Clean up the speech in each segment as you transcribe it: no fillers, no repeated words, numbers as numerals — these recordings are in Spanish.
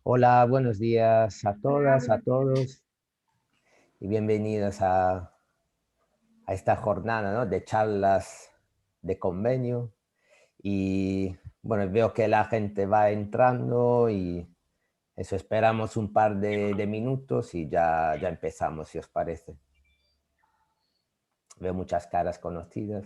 Hola, buenos días a todas, a todos y bienvenidas a esta jornada, ¿no?, de charlas de convenio. Y bueno, veo que la gente va entrando y eso, esperamos un par de minutos y ya empezamos, si os parece. Veo muchas caras conocidas.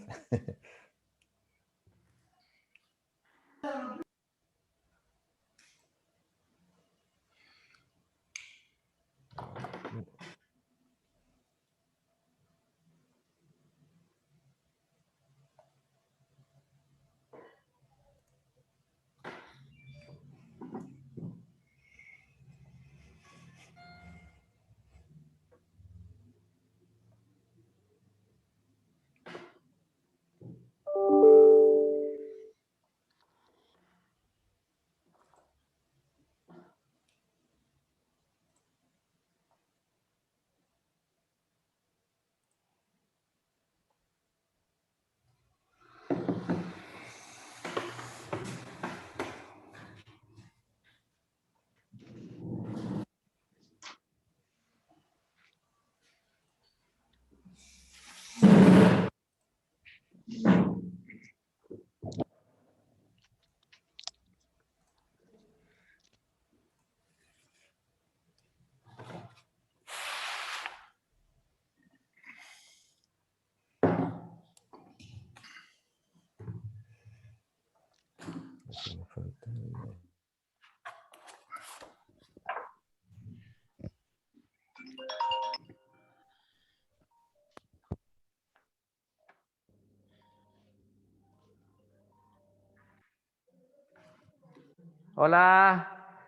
Hola,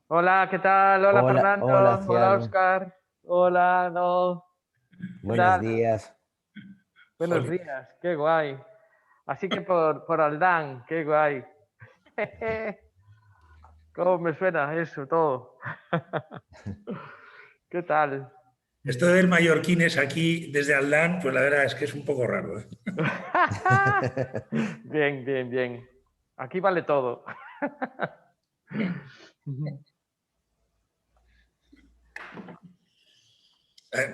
hola, ¿qué tal? Hola Hola, hola, Fernando, hola Cian. Oscar, hola, no, ¿qué Buenos tal? días. Buenos días, qué guay. Así que por Aldán, qué guay. ¿Cómo me suena eso todo? ¿Qué tal? Esto de ver mallorquines aquí desde Aldán, pues la verdad es que es un poco raro, ¿eh? Bien, bien, bien. Aquí vale todo.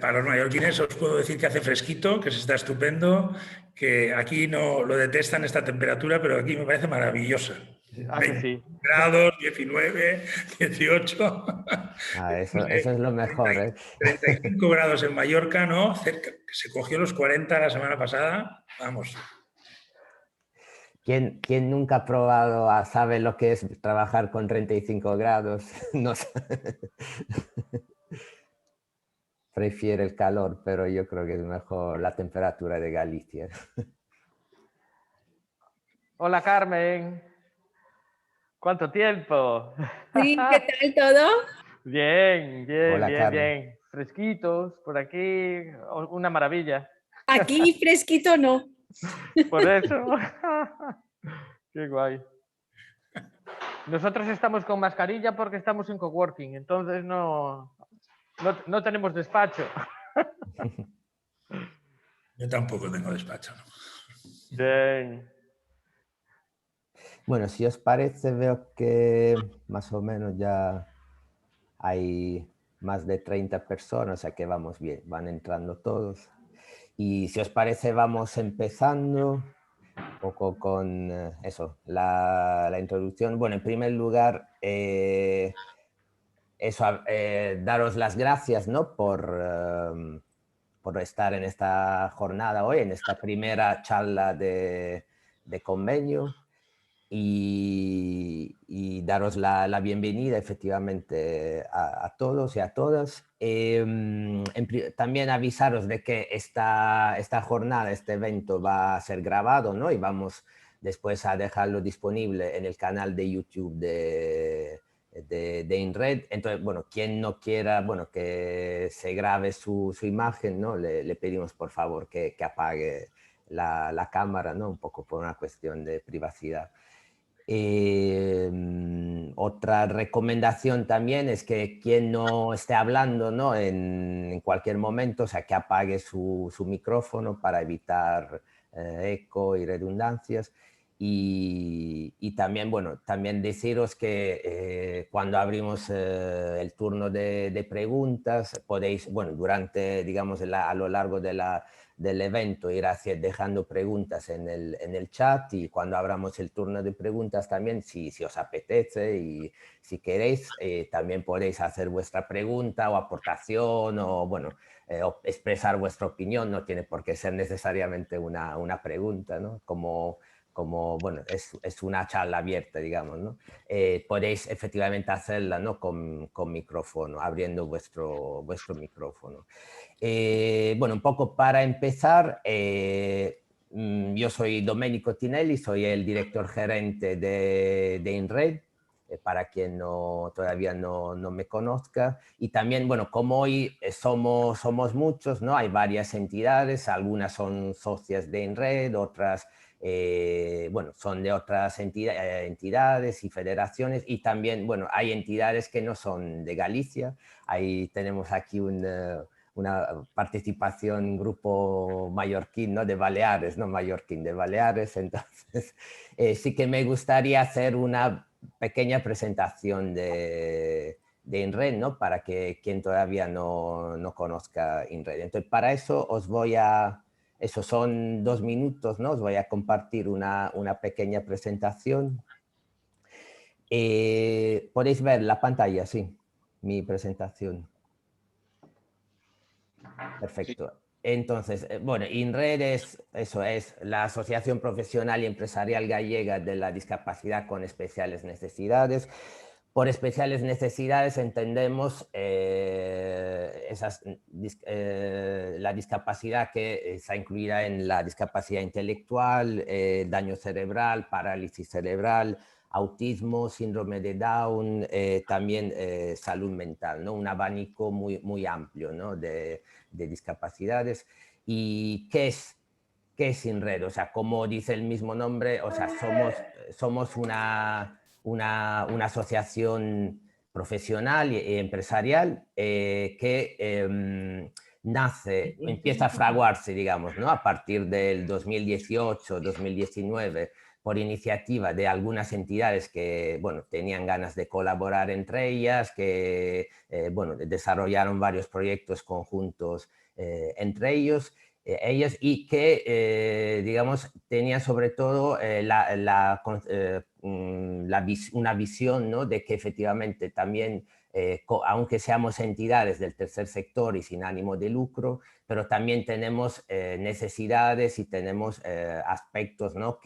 Para los mallorquines os puedo decir que hace fresquito, que se está estupendo, que aquí no lo detestan esta temperatura, pero aquí me parece maravillosa. ¿A que 20 sí? grados, 19, 18, Eso es lo mejor, ¿eh? 35 grados en Mallorca, ¿no? Cerca, se cogió los 40 la semana pasada. Vamos. ¿Quién nunca ha probado, sabe lo que es trabajar con 35 grados? No sé. Prefiere el calor, pero yo creo que es mejor la temperatura de Galicia. Hola Carmen, ¿cuánto tiempo? Sí, ¿qué tal todo? Bien, bien, Hola, bien, Carmen. bien. Fresquitos por aquí, una maravilla. Aquí fresquito no. Por eso. Qué guay. Nosotros estamos con mascarilla porque estamos en coworking, entonces no tenemos despacho. Yo tampoco tengo despacho, ¿no? Bien. Bueno, si os parece, veo que más o menos ya hay más de 30 personas, o sea que vamos bien, van entrando todos. Y si os parece, vamos empezando un poco con eso, la introducción. Bueno, en primer lugar, daros las gracias, ¿no?, por estar en esta jornada hoy, en esta primera charla de convenio. Y daros la bienvenida efectivamente a todos y a todas. También avisaros de que esta jornada, este evento va a ser grabado, ¿no? Y vamos después a dejarlo disponible en el canal de YouTube de InRed. Entonces, bueno, quien no quiera, bueno, que se grabe su imagen, ¿no? Le pedimos por favor que apague la cámara, ¿no? Un poco por una cuestión de privacidad. Otra recomendación también es que quien no esté hablando, ¿no?, en cualquier momento, o sea, que apague su micrófono para evitar eco y redundancias. Y también, bueno, también deciros que cuando abrimos el turno de preguntas, podéis, bueno, durante, digamos, a lo largo del evento ir dejando preguntas en el chat, y cuando abramos el turno de preguntas también, si os apetece y si queréis, también podéis hacer vuestra pregunta o aportación o, bueno, o expresar vuestra opinión. No tiene por qué ser necesariamente una pregunta, ¿no? Como bueno, es una charla abierta, digamos, ¿no? Podéis efectivamente hacerla, ¿no? Con micrófono, abriendo vuestro micrófono. Bueno, un poco para empezar, yo soy Domenico Tinelli, soy el director gerente de INRED, para quien todavía no me conozca. Y también, bueno, como hoy somos muchos, ¿no? Hay varias entidades, algunas son socias de INRED, otras bueno, son de otras entidades y federaciones, y también, bueno, hay entidades que no son de Galicia. Ahí tenemos aquí una participación, un grupo mallorquín, ¿no? De Baleares, no mallorquín, de Baleares. Entonces, sí que me gustaría hacer una pequeña presentación de INRED, ¿no? Para que quien todavía no conozca INRED. Entonces, para eso os voy a... Eso son 2 minutos, ¿no? Os voy a compartir una pequeña presentación. ¿Podéis ver la pantalla? Sí, mi presentación. Perfecto. Entonces, bueno, INRED es la Asociación Profesional y Empresarial Gallega de la Discapacidad con Especiales Necesidades. Por especiales necesidades entendemos la discapacidad que está incluida en la discapacidad intelectual, daño cerebral, parálisis cerebral, autismo, síndrome de Down, también salud mental, ¿no? Un abanico muy amplio, ¿no? de discapacidades. ¿Y qué es INRED? O sea, como dice el mismo nombre, o sea, somos una asociación profesional y empresarial que empieza a fraguarse, digamos, ¿no? A partir del 2018, 2019, por iniciativa de algunas entidades que, bueno, tenían ganas de colaborar entre ellas, que, bueno, desarrollaron varios proyectos conjuntos entre ellos, y que, digamos, tenían sobre todo una visión, ¿no? De que efectivamente también, aunque seamos entidades del tercer sector y sin ánimo de lucro, pero también tenemos necesidades y tenemos aspectos, ¿no?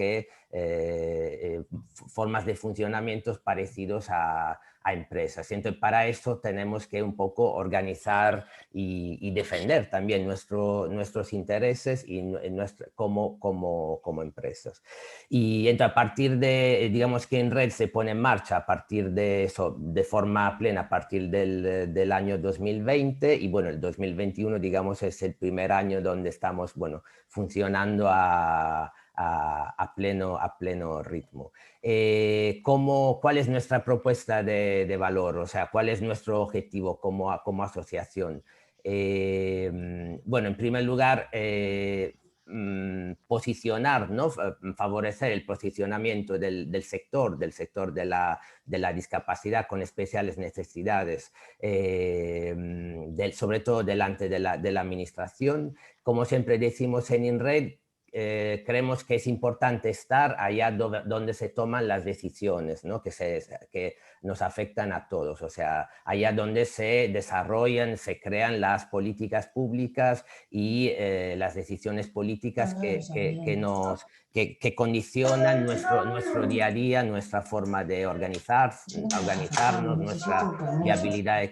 Formas de funcionamientos parecidos a empresas. Entonces, para eso tenemos que un poco organizar y defender también nuestros intereses y como empresas. Y entonces, a partir de, digamos que INRED se pone en marcha a partir de eso, de forma plena, a partir del año 2020, y bueno, el 2021, digamos, es el primer año donde estamos, bueno, funcionando a pleno ritmo. ¿Cuál es nuestra propuesta de valor? O sea, ¿cuál es nuestro objetivo como asociación? Bueno, en primer lugar, posicionar, ¿no? Favorecer el posicionamiento del sector de la discapacidad con especiales necesidades, sobre todo delante de la administración. Como siempre decimos en INRED, creemos que es importante estar allá donde se toman las decisiones, ¿no? que nos afectan a todos, o sea, allá donde se desarrollan, se crean las políticas públicas y las decisiones políticas que condicionan nuestro día a día, nuestra forma de organizarnos, nuestra viabilidad.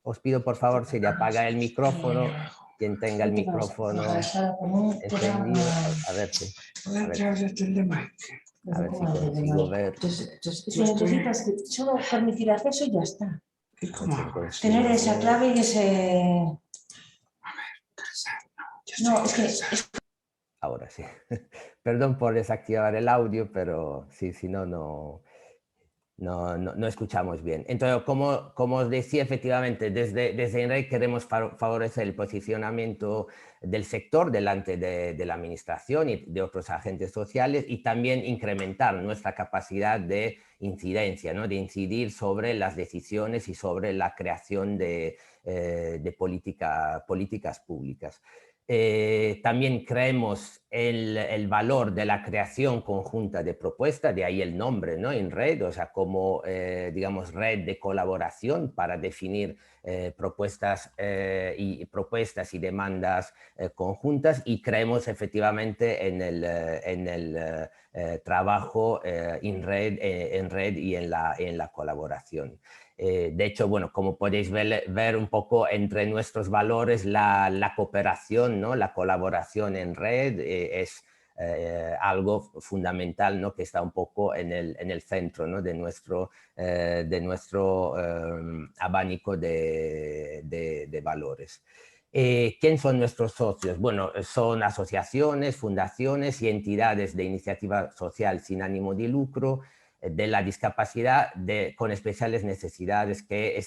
Os pido por favor si le apaga el micrófono, quien tenga el micrófono encendido. A ver si consigo ver. Eso necesitas que solo permitir acceso y ya está. Tener esa clave y ese... No, es que... Ahora sí. Perdón por desactivar el audio, pero sí, si no no escuchamos bien. Entonces, como os decía, efectivamente, desde INRED queremos favorecer el posicionamiento del sector delante de la administración y de otros agentes sociales, y también incrementar nuestra capacidad de incidencia, ¿no? De incidir sobre las decisiones y sobre la creación de políticas públicas. También creemos el valor de la creación conjunta de propuestas, de ahí el nombre, ¿no? INRED, o sea, como, digamos, red de colaboración para definir propuestas y demandas conjuntas, y creemos efectivamente en el trabajo en red y en la colaboración. De hecho, bueno, como podéis ver un poco entre nuestros valores, la cooperación, ¿no? La colaboración en red es algo fundamental, ¿no? Que está un poco en el centro, ¿no? de nuestro abanico de valores. ¿Quién son nuestros socios? Bueno, son asociaciones, fundaciones y entidades de iniciativa social sin ánimo de lucro, de la discapacidad con especiales necesidades que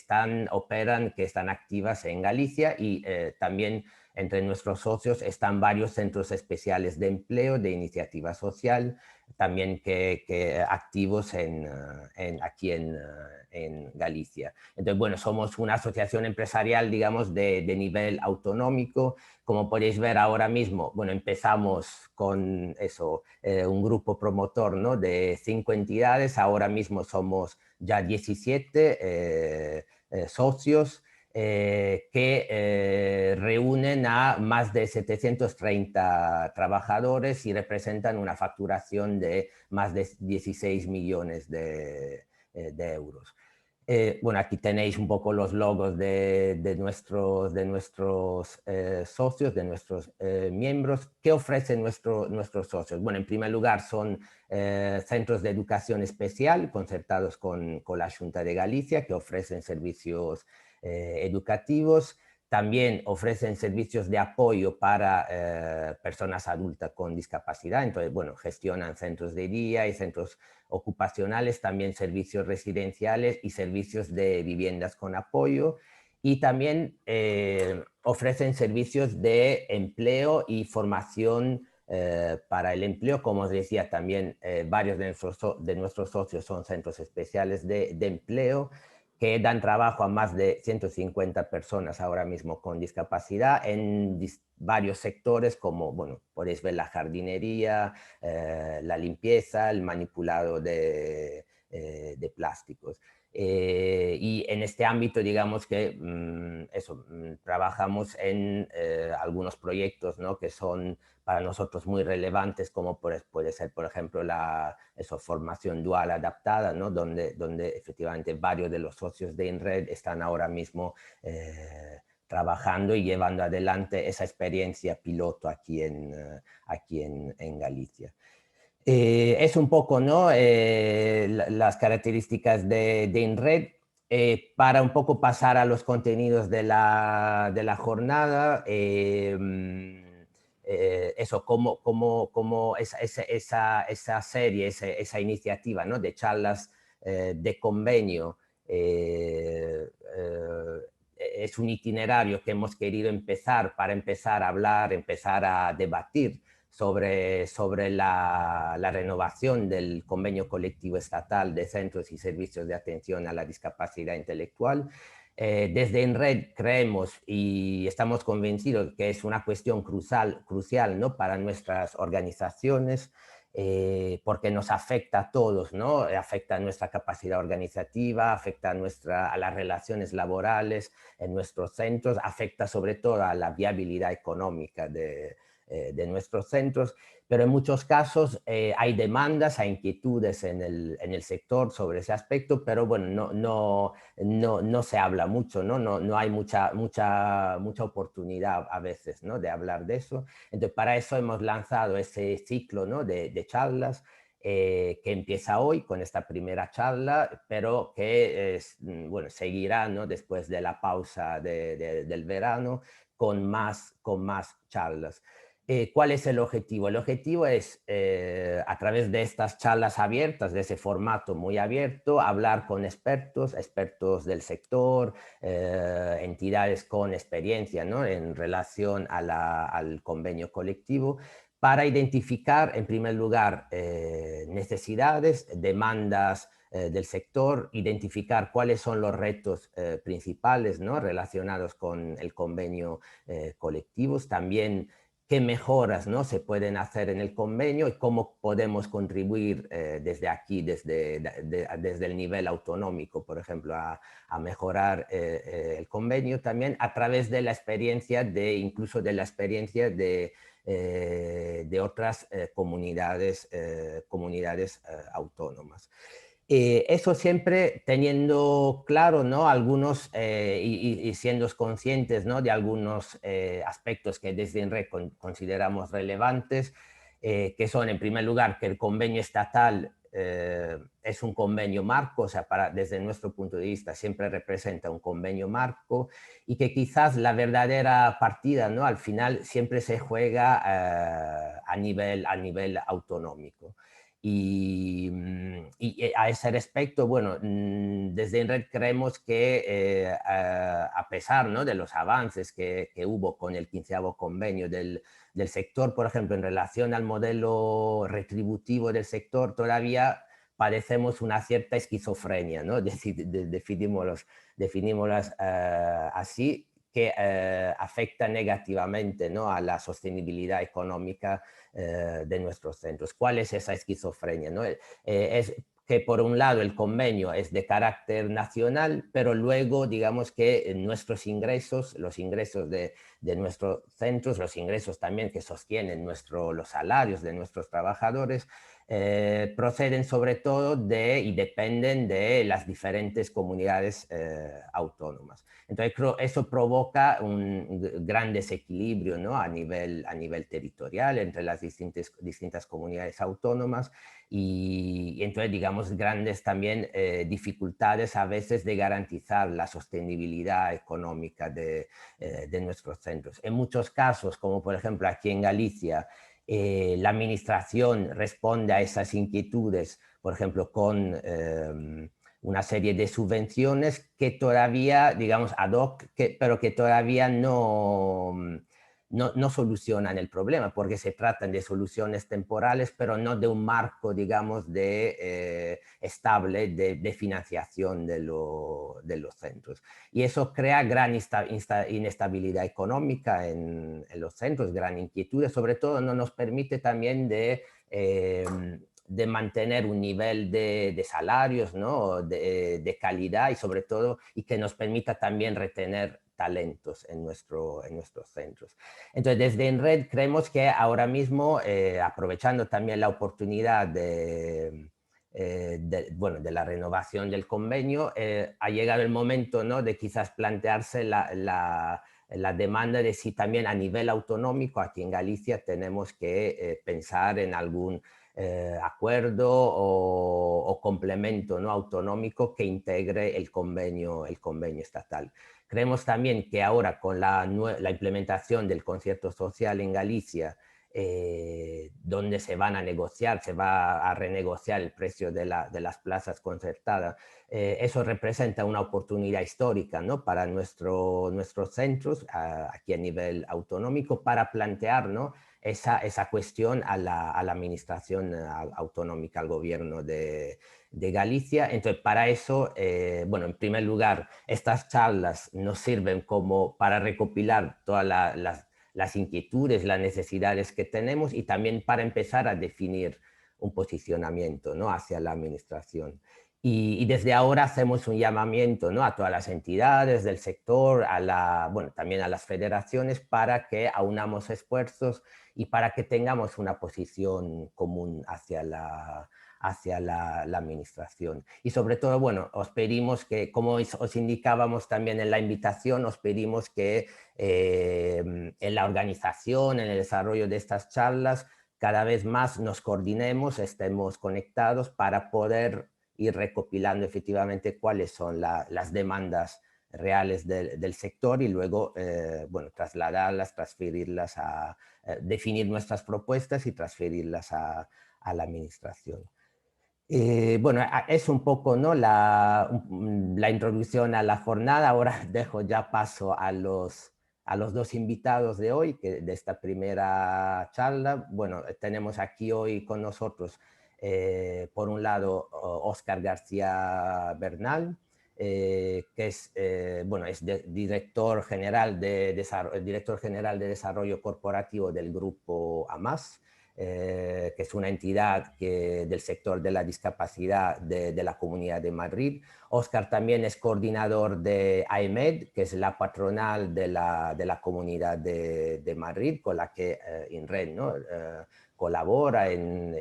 operan, que están activas en Galicia, y también entre nuestros socios están varios centros especiales de empleo, de iniciativa social, también que activos aquí en Galicia. Entonces, bueno, somos una asociación empresarial, digamos, de nivel autonómico. Como podéis ver ahora mismo, bueno, empezamos con eso, un grupo promotor, ¿no? De 5 entidades, ahora mismo somos ya 17 socios que reúnen a más de 730 trabajadores y representan una facturación de más de 16 millones de euros. Bueno, aquí tenéis un poco los logos de nuestros socios, de nuestros miembros. ¿Qué ofrecen nuestros socios? Bueno, en primer lugar son centros de educación especial concertados con la Xunta de Galicia, que ofrecen servicios educativos. También ofrecen servicios de apoyo para personas adultas con discapacidad. Entonces, bueno, gestionan centros de día y centros ocupacionales, también servicios residenciales y servicios de viviendas con apoyo. Y también ofrecen servicios de empleo y formación para el empleo. Como os decía, también varios de nuestros socios son centros especiales de empleo, que dan trabajo a más de 150 personas ahora mismo con discapacidad en varios sectores, como, bueno, podéis ver la jardinería, la limpieza, el manipulado de plásticos. Y en este ámbito, digamos que trabajamos en algunos proyectos, ¿no? Que son para nosotros muy relevantes, como puede ser, por ejemplo, formación dual adaptada, ¿no? donde efectivamente varios de los socios de INRED están ahora mismo trabajando y llevando adelante esa experiencia piloto aquí en Galicia. Es un poco, ¿no? Las características de INRED. Para un poco pasar a los contenidos de la jornada, como esa serie, esa iniciativa, ¿no? De charlas de convenio, es un itinerario que hemos querido para empezar a hablar, empezar a debatir sobre la renovación del convenio colectivo estatal de centros y servicios de atención a la discapacidad intelectual. Desde INRED creemos y estamos convencidos que es una cuestión crucial, ¿no? Para nuestras organizaciones, porque nos afecta a todos, ¿no? Afecta a nuestra capacidad organizativa, afecta a las relaciones laborales en nuestros centros, afecta sobre todo a la viabilidad económica de nuestros centros, pero en muchos casos hay demandas, hay inquietudes en el sector sobre ese aspecto, pero bueno, no se habla mucho, no hay mucha oportunidad a veces, ¿no? De hablar de eso. Entonces, para eso hemos lanzado ese ciclo, ¿no? de charlas que empieza hoy con esta primera charla, pero que bueno, seguirá, ¿no? Después de la pausa del verano con más charlas. ¿Cuál es el objetivo? El objetivo es, a través de estas charlas abiertas, de ese formato muy abierto, hablar con expertos, expertos del sector, entidades con experiencia, ¿no?, en relación al convenio colectivo, para identificar, en primer lugar, necesidades, demandas del sector, identificar cuáles son los retos principales, ¿no?, relacionados con el convenio colectivo, también qué mejoras, ¿no?, se pueden hacer en el convenio y cómo podemos contribuir desde aquí, desde el nivel autonómico, por ejemplo, a mejorar el convenio también a través de la experiencia, incluso de la experiencia de otras comunidades autónomas. Eso siempre teniendo claro, ¿no?, algunos y siendo conscientes, ¿no?, de algunos aspectos que desde INRED consideramos relevantes, que son, en primer lugar, que el convenio estatal es un convenio marco, o sea, desde nuestro punto de vista siempre representa un convenio marco, y que quizás la verdadera partida, ¿no?, al final siempre se juega a nivel autonómico. Y a ese respecto, bueno, desde INRED creemos que a pesar, ¿no?, de los avances que hubo con el 15º convenio del sector, por ejemplo, en relación al modelo retributivo del sector, todavía padecemos una cierta esquizofrenia, ¿no?, definimoslas así, que afecta negativamente, ¿no?, a la sostenibilidad económica de nuestros centros. ¿Cuál es esa esquizofrenia, ¿no? Es que por un lado el convenio es de carácter nacional, pero luego digamos que nuestros ingresos, los ingresos de nuestros centros, los ingresos también que sostienen los salarios de nuestros trabajadores, proceden sobre todo y dependen de las diferentes comunidades autónomas. Entonces, creo que eso provoca un gran desequilibrio, ¿no?, a nivel territorial entre las distintas comunidades autónomas y entonces, digamos, grandes también dificultades a veces de garantizar la sostenibilidad económica de nuestros centros. En muchos casos, como por ejemplo aquí en Galicia, la administración responde a esas inquietudes, por ejemplo, con una serie de subvenciones que todavía, digamos, ad hoc, pero que todavía no solucionan el problema, porque se tratan de soluciones temporales, pero no de un marco, digamos, estable de financiación de los centros. Y eso crea gran inestabilidad económica en los centros, gran inquietud, sobre todo no nos permite también de mantener un nivel de salarios, ¿no?, de calidad y sobre todo, y que nos permita también retener talentos en nuestros centros. Entonces, desde INRED creemos que ahora mismo, aprovechando también la oportunidad de la renovación del convenio, ha llegado el momento, ¿no?, de quizás plantearse la demanda de si también a nivel autonómico, aquí en Galicia, tenemos que pensar en algún acuerdo o complemento, ¿no?, autonómico que integre el convenio estatal. Creemos también que ahora con la implementación del concierto social en Galicia, donde se va a renegociar el precio de las plazas concertadas, eso representa una oportunidad histórica, ¿no?, para nuestros centros aquí a nivel autonómico para plantear, ¿no?, esa cuestión a la administración autonómica, al gobierno de Galicia. Entonces, para eso, bueno, en primer lugar, estas charlas nos sirven como para recopilar todas las inquietudes, las necesidades que tenemos y también para empezar a definir un posicionamiento, ¿no?, hacia la administración. Y desde ahora hacemos un llamamiento, ¿no?, a todas las entidades del sector, bueno, también a las federaciones, para que aunamos esfuerzos y para que tengamos una posición común hacia la administración. Y sobre todo, bueno, os pedimos que, como os indicábamos también en la invitación, os pedimos que en la organización, en el desarrollo de estas charlas, cada vez más nos coordinemos, estemos conectados para poder ir recopilando efectivamente cuáles son las demandas reales del sector y luego bueno, trasladarlas, transferirlas definir nuestras propuestas y transferirlas a la administración. Bueno, es un poco, ¿no?, la introducción a la jornada. Ahora dejo ya paso a los dos invitados de hoy, de esta primera charla. Bueno, tenemos aquí hoy con nosotros, por un lado, Óscar García Bernal, que es, bueno, es director general de Desarrollo Corporativo del Grupo AMAS, que es una entidad del sector de la discapacidad de la Comunidad de Madrid. Óscar también es coordinador de AEMED, que es la patronal de la Comunidad de Madrid, con la que INRED, ¿no?, colabora en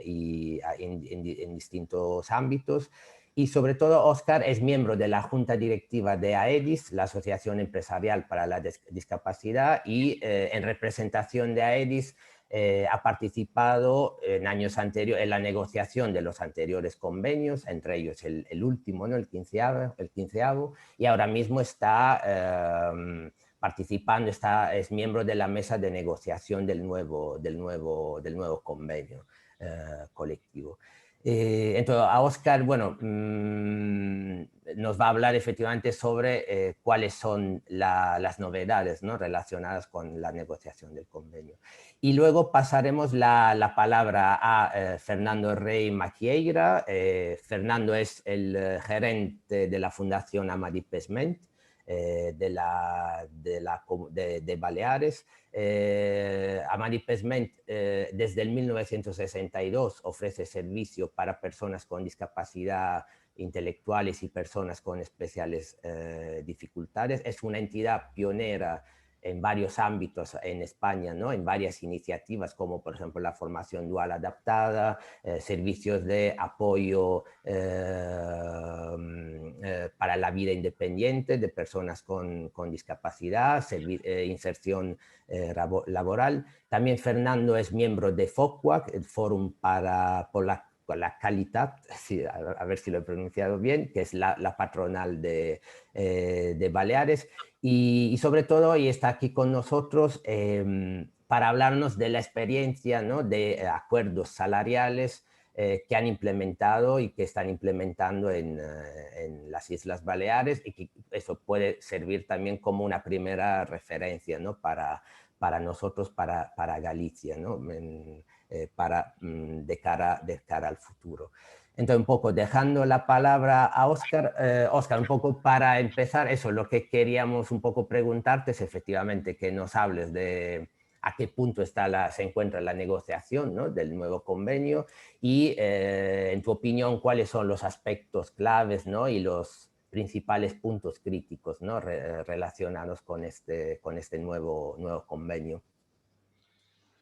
distintos ámbitos. Y sobre todo, Óscar es miembro de la Junta Directiva de AEDIS, la Asociación Empresarial para la Discapacidad, y en representación de AEDIS ha participado en años anteriores en la negociación de los anteriores convenios, entre ellos el último, ¿no?, el 15º, y ahora mismo está participando, es miembro de la mesa de negociación del nuevo convenio colectivo. Entonces, a Óscar, bueno, nos va a hablar efectivamente sobre cuáles son las novedades, ¿no?, relacionadas con la negociación del convenio. Y luego pasaremos la palabra a Fernando Rey Maquieira. Fernando es el gerente de la Fundación Amadí Pesment de Baleares. Amadí Pesment desde el 1962 ofrece servicio para personas con discapacidad intelectuales y personas con especiales dificultades. Es una entidad pionera en varios ámbitos en España, ¿no?, en varias iniciativas, como por ejemplo la formación dual adaptada, servicios de apoyo para la vida independiente de personas con discapacidad, inserción laboral. También Fernando es miembro de FOCUAC, el Fórum por la Calidad, sí, a ver si lo he pronunciado bien, que es la patronal de Baleares. Y sobre todo hoy está aquí con nosotros para hablarnos de la experiencia, ¿no?, de acuerdos salariales que han implementado y que están implementando en las Islas Baleares, y que eso puede servir también como una primera referencia, ¿no?, para nosotros, para Galicia, ¿no?, de cara al futuro. Entonces, un poco dejando la palabra a Óscar. Óscar, un poco para empezar, eso, lo que queríamos un poco preguntarte es efectivamente que nos hables de a qué punto se encuentra la negociación, ¿no?, del nuevo convenio, y en tu opinión, cuáles son los aspectos claves, ¿no?, y los principales puntos críticos, ¿no?, relacionados con este nuevo convenio.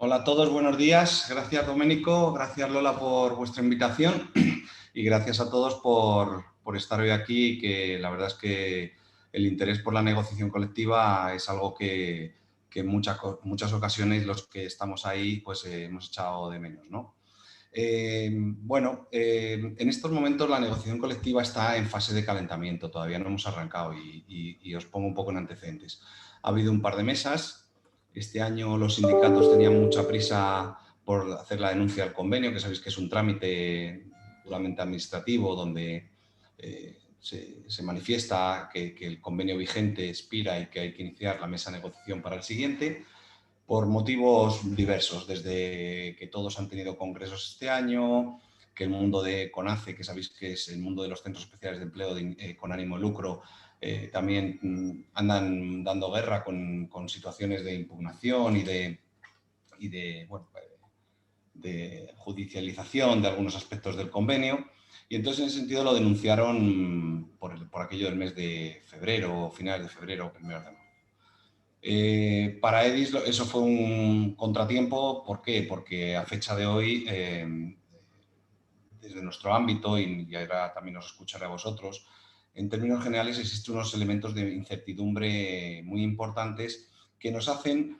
Hola a todos, buenos días. Gracias, Domenico. Gracias, Lola, por vuestra invitación. Y gracias a todos por estar hoy aquí, que la verdad es que el interés por la negociación colectiva es algo que en muchas ocasiones los que estamos ahí pues hemos echado de menos, ¿no? Bueno, en estos momentos la negociación colectiva está en fase de calentamiento, todavía no hemos arrancado y os pongo un poco en antecedentes. Ha habido un par de mesas. Este año los sindicatos tenían mucha prisa por hacer la denuncia al convenio, que sabéis que es un trámite puramente administrativo donde se manifiesta que el convenio vigente expira y que hay que iniciar la mesa de negociación para el siguiente, por motivos diversos, desde que todos han tenido congresos este año, que el mundo de CONACE, que sabéis que es el mundo de los centros especiales de empleo con ánimo de lucro, también andan dando guerra con situaciones de impugnación y de judicialización de algunos aspectos del convenio. Y entonces, en ese sentido, lo denunciaron por aquello del mes de febrero, finales de febrero, primeros de marzo. Para EDIS eso fue un contratiempo. ¿Por qué? Porque a fecha de hoy, desde nuestro ámbito, y ahora también os escucharé a vosotros, en términos generales existen unos elementos de incertidumbre muy importantes que nos hacen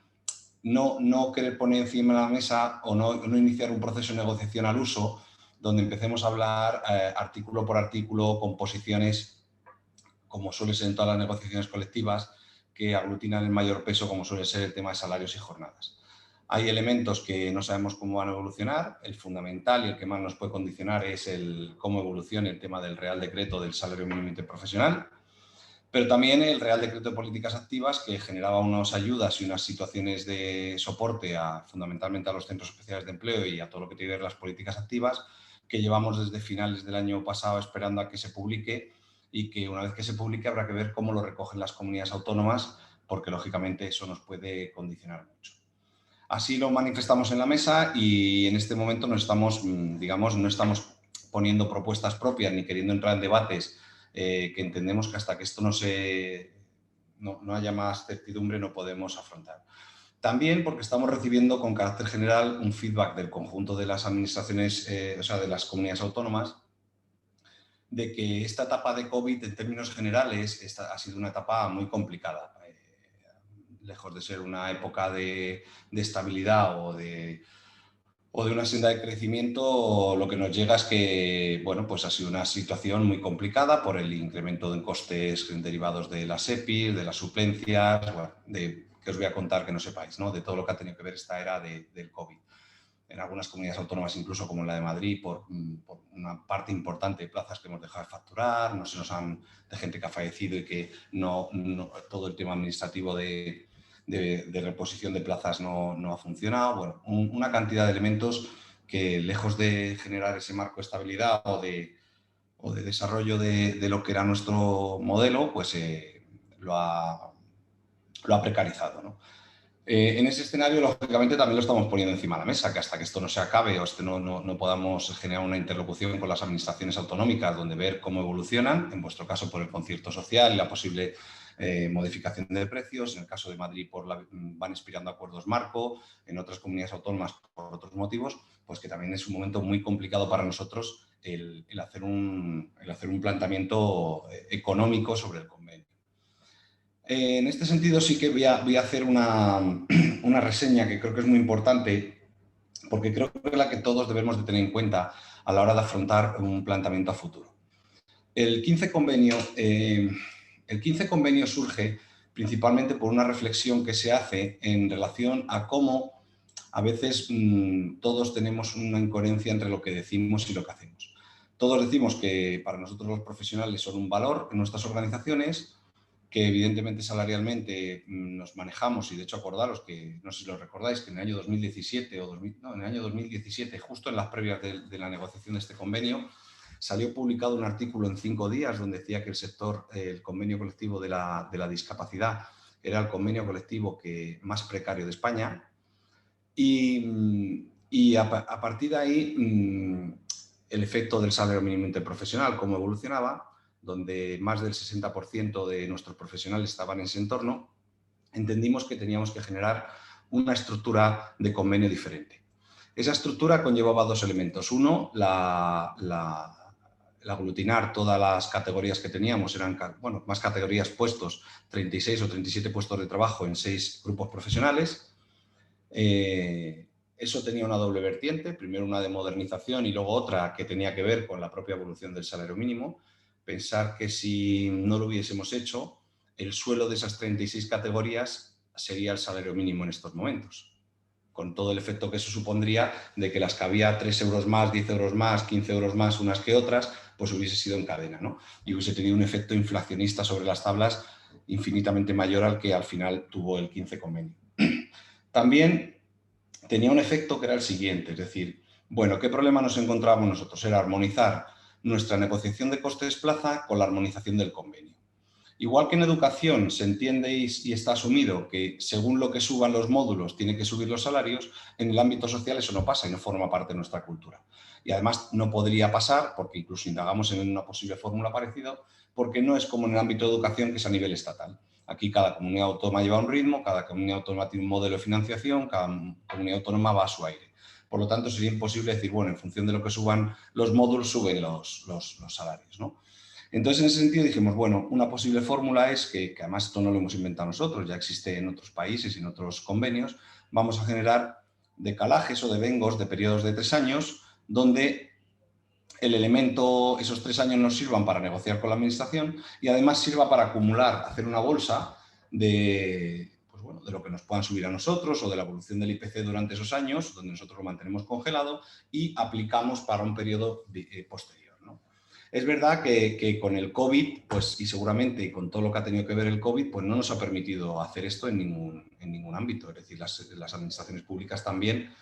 no querer poner encima de la mesa o no iniciar un proceso de negociación al uso donde empecemos a hablar artículo por artículo con posiciones como suele ser en todas las negociaciones colectivas, que aglutinan el mayor peso, como suele ser el tema de salarios y jornadas. Hay elementos que no sabemos cómo van a evolucionar. El fundamental y el que más nos puede condicionar es cómo evolucione el tema del Real Decreto del salario mínimo interprofesional, pero también el Real Decreto de Políticas Activas, que generaba unas ayudas y unas situaciones de soporte fundamentalmente a los centros especiales de empleo y a todo lo que tiene que ver las políticas activas, que llevamos desde finales del año pasado esperando a que se publique, y que una vez que se publique habrá que ver cómo lo recogen las comunidades autónomas, porque lógicamente eso nos puede condicionar mucho. Así lo manifestamos en la mesa y en este momento no estamos, digamos, no estamos poniendo propuestas propias ni queriendo entrar en debates que entendemos que hasta que esto no haya más certidumbre no podemos afrontar. También porque estamos recibiendo con carácter general un feedback del conjunto de las administraciones, o sea, de las comunidades autónomas, de que esta etapa de COVID en términos generales ha sido una etapa muy complicada. Lejos de ser una época de estabilidad o de una senda de crecimiento, lo que nos llega es que, bueno, pues ha sido una situación muy complicada por el incremento de costes derivados de las EPIs, de las suplencias, bueno, que os voy a contar que no sepáis, ¿no? De todo lo que ha tenido que ver esta era del COVID. En algunas comunidades autónomas, incluso como en la de Madrid, por una parte importante de plazas que hemos dejado de facturar, de gente que ha fallecido y que todo el tema administrativo de reposición de plazas no ha funcionado. Bueno, una cantidad de elementos que, lejos de generar ese marco de estabilidad o de desarrollo de lo que era nuestro modelo, pues lo ha precarizado, ¿no? En ese escenario, lógicamente, también lo estamos poniendo encima de la mesa, que hasta que esto no se acabe o no podamos generar una interlocución con las administraciones autonómicas donde ver cómo evolucionan, en vuestro caso por el concierto social y la posible modificación de precios, en el caso de Madrid van expirando acuerdos marco, en otras comunidades autónomas por otros motivos, pues que también es un momento muy complicado para nosotros el hacer un planteamiento económico sobre el convenio. En este sentido sí que voy a hacer una reseña que creo que es muy importante, porque creo que es la que todos debemos de tener en cuenta a la hora de afrontar un planteamiento a futuro. El 15 convenio surge principalmente por una reflexión que se hace en relación a cómo a veces todos tenemos una incoherencia entre lo que decimos y lo que hacemos. Todos decimos que para nosotros los profesionales son un valor en nuestras organizaciones, que evidentemente salarialmente nos manejamos, y de hecho acordaros que, no sé si lo recordáis, que en el año 2017 en el año 2017, justo en las previas de la negociación de este convenio, salió publicado un artículo en 5 días donde decía que el convenio colectivo de la discapacidad era el convenio colectivo más precario de España, y a partir de ahí el efecto del salario mínimo interprofesional, cómo evolucionaba, donde más del 60% de nuestros profesionales estaban en ese entorno, entendimos que teníamos que generar una estructura de convenio diferente. Esa estructura conllevaba 2 elementos. Uno, el aglutinar todas las categorías que teníamos, eran más categorías, puestos, 36 o 37 puestos de trabajo en 6 grupos profesionales. Eso tenía una doble vertiente, primero una de modernización y luego otra que tenía que ver con la propia evolución del salario mínimo. Pensar que si no lo hubiésemos hecho, el suelo de esas 36 categorías sería el salario mínimo en estos momentos, con todo el efecto que eso supondría de que las que había 3 euros más, 10 euros más, 15 euros más unas que otras, pues hubiese sido en cadena, ¿no? Y hubiese tenido un efecto inflacionista sobre las tablas infinitamente mayor al que al final tuvo el 15 convenio. También tenía un efecto que era el siguiente, es decir, bueno, ¿qué problema nos encontrábamos nosotros? Era armonizar nuestra negociación de costes plaza con la armonización del convenio. Igual que en educación se entiende y está asumido que según lo que suban los módulos tiene que subir los salarios, en el ámbito social eso no pasa y no forma parte de nuestra cultura. Y además no podría pasar, porque incluso indagamos en una posible fórmula parecida, porque no es como en el ámbito de educación, que es a nivel estatal. Aquí cada comunidad autónoma lleva un ritmo, cada comunidad autónoma tiene un modelo de financiación, cada comunidad autónoma va a su aire. Por lo tanto, sería imposible decir, bueno, en función de lo que suban los módulos, suben los salarios, ¿no? Entonces, en ese sentido dijimos, bueno, una posible fórmula es que además esto no lo hemos inventado nosotros, ya existe en otros países y en otros convenios, vamos a generar decalajes o devengos de periodos de 3 años, donde el elemento, esos 3 años nos sirvan para negociar con la administración y además sirva para acumular, hacer una bolsa de, pues bueno, de lo que nos puedan subir a nosotros o de la evolución del IPC durante esos años, donde nosotros lo mantenemos congelado y aplicamos para un periodo posterior, ¿no? Es verdad que con el COVID, pues, y seguramente con todo lo que ha tenido que ver el COVID, pues no nos ha permitido hacer esto en ningún ámbito. Es decir, las administraciones públicas también,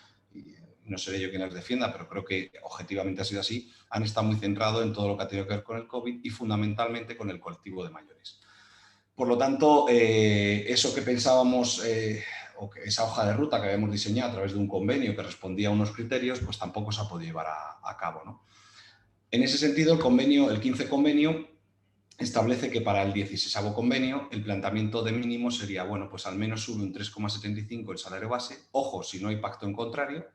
no seré yo quien las defienda, pero creo que objetivamente ha sido así, han estado muy centrados en todo lo que ha tenido que ver con el COVID y fundamentalmente con el colectivo de mayores. Por lo tanto, eso que pensábamos, o que esa hoja de ruta que habíamos diseñado a través de un convenio que respondía a unos criterios, pues tampoco se ha podido llevar a cabo, ¿no? En ese sentido, el 15 convenio establece que para el 16º convenio el planteamiento de mínimo sería, bueno, pues al menos sube un 3,75 el salario base, ojo, si no hay pacto en contrario,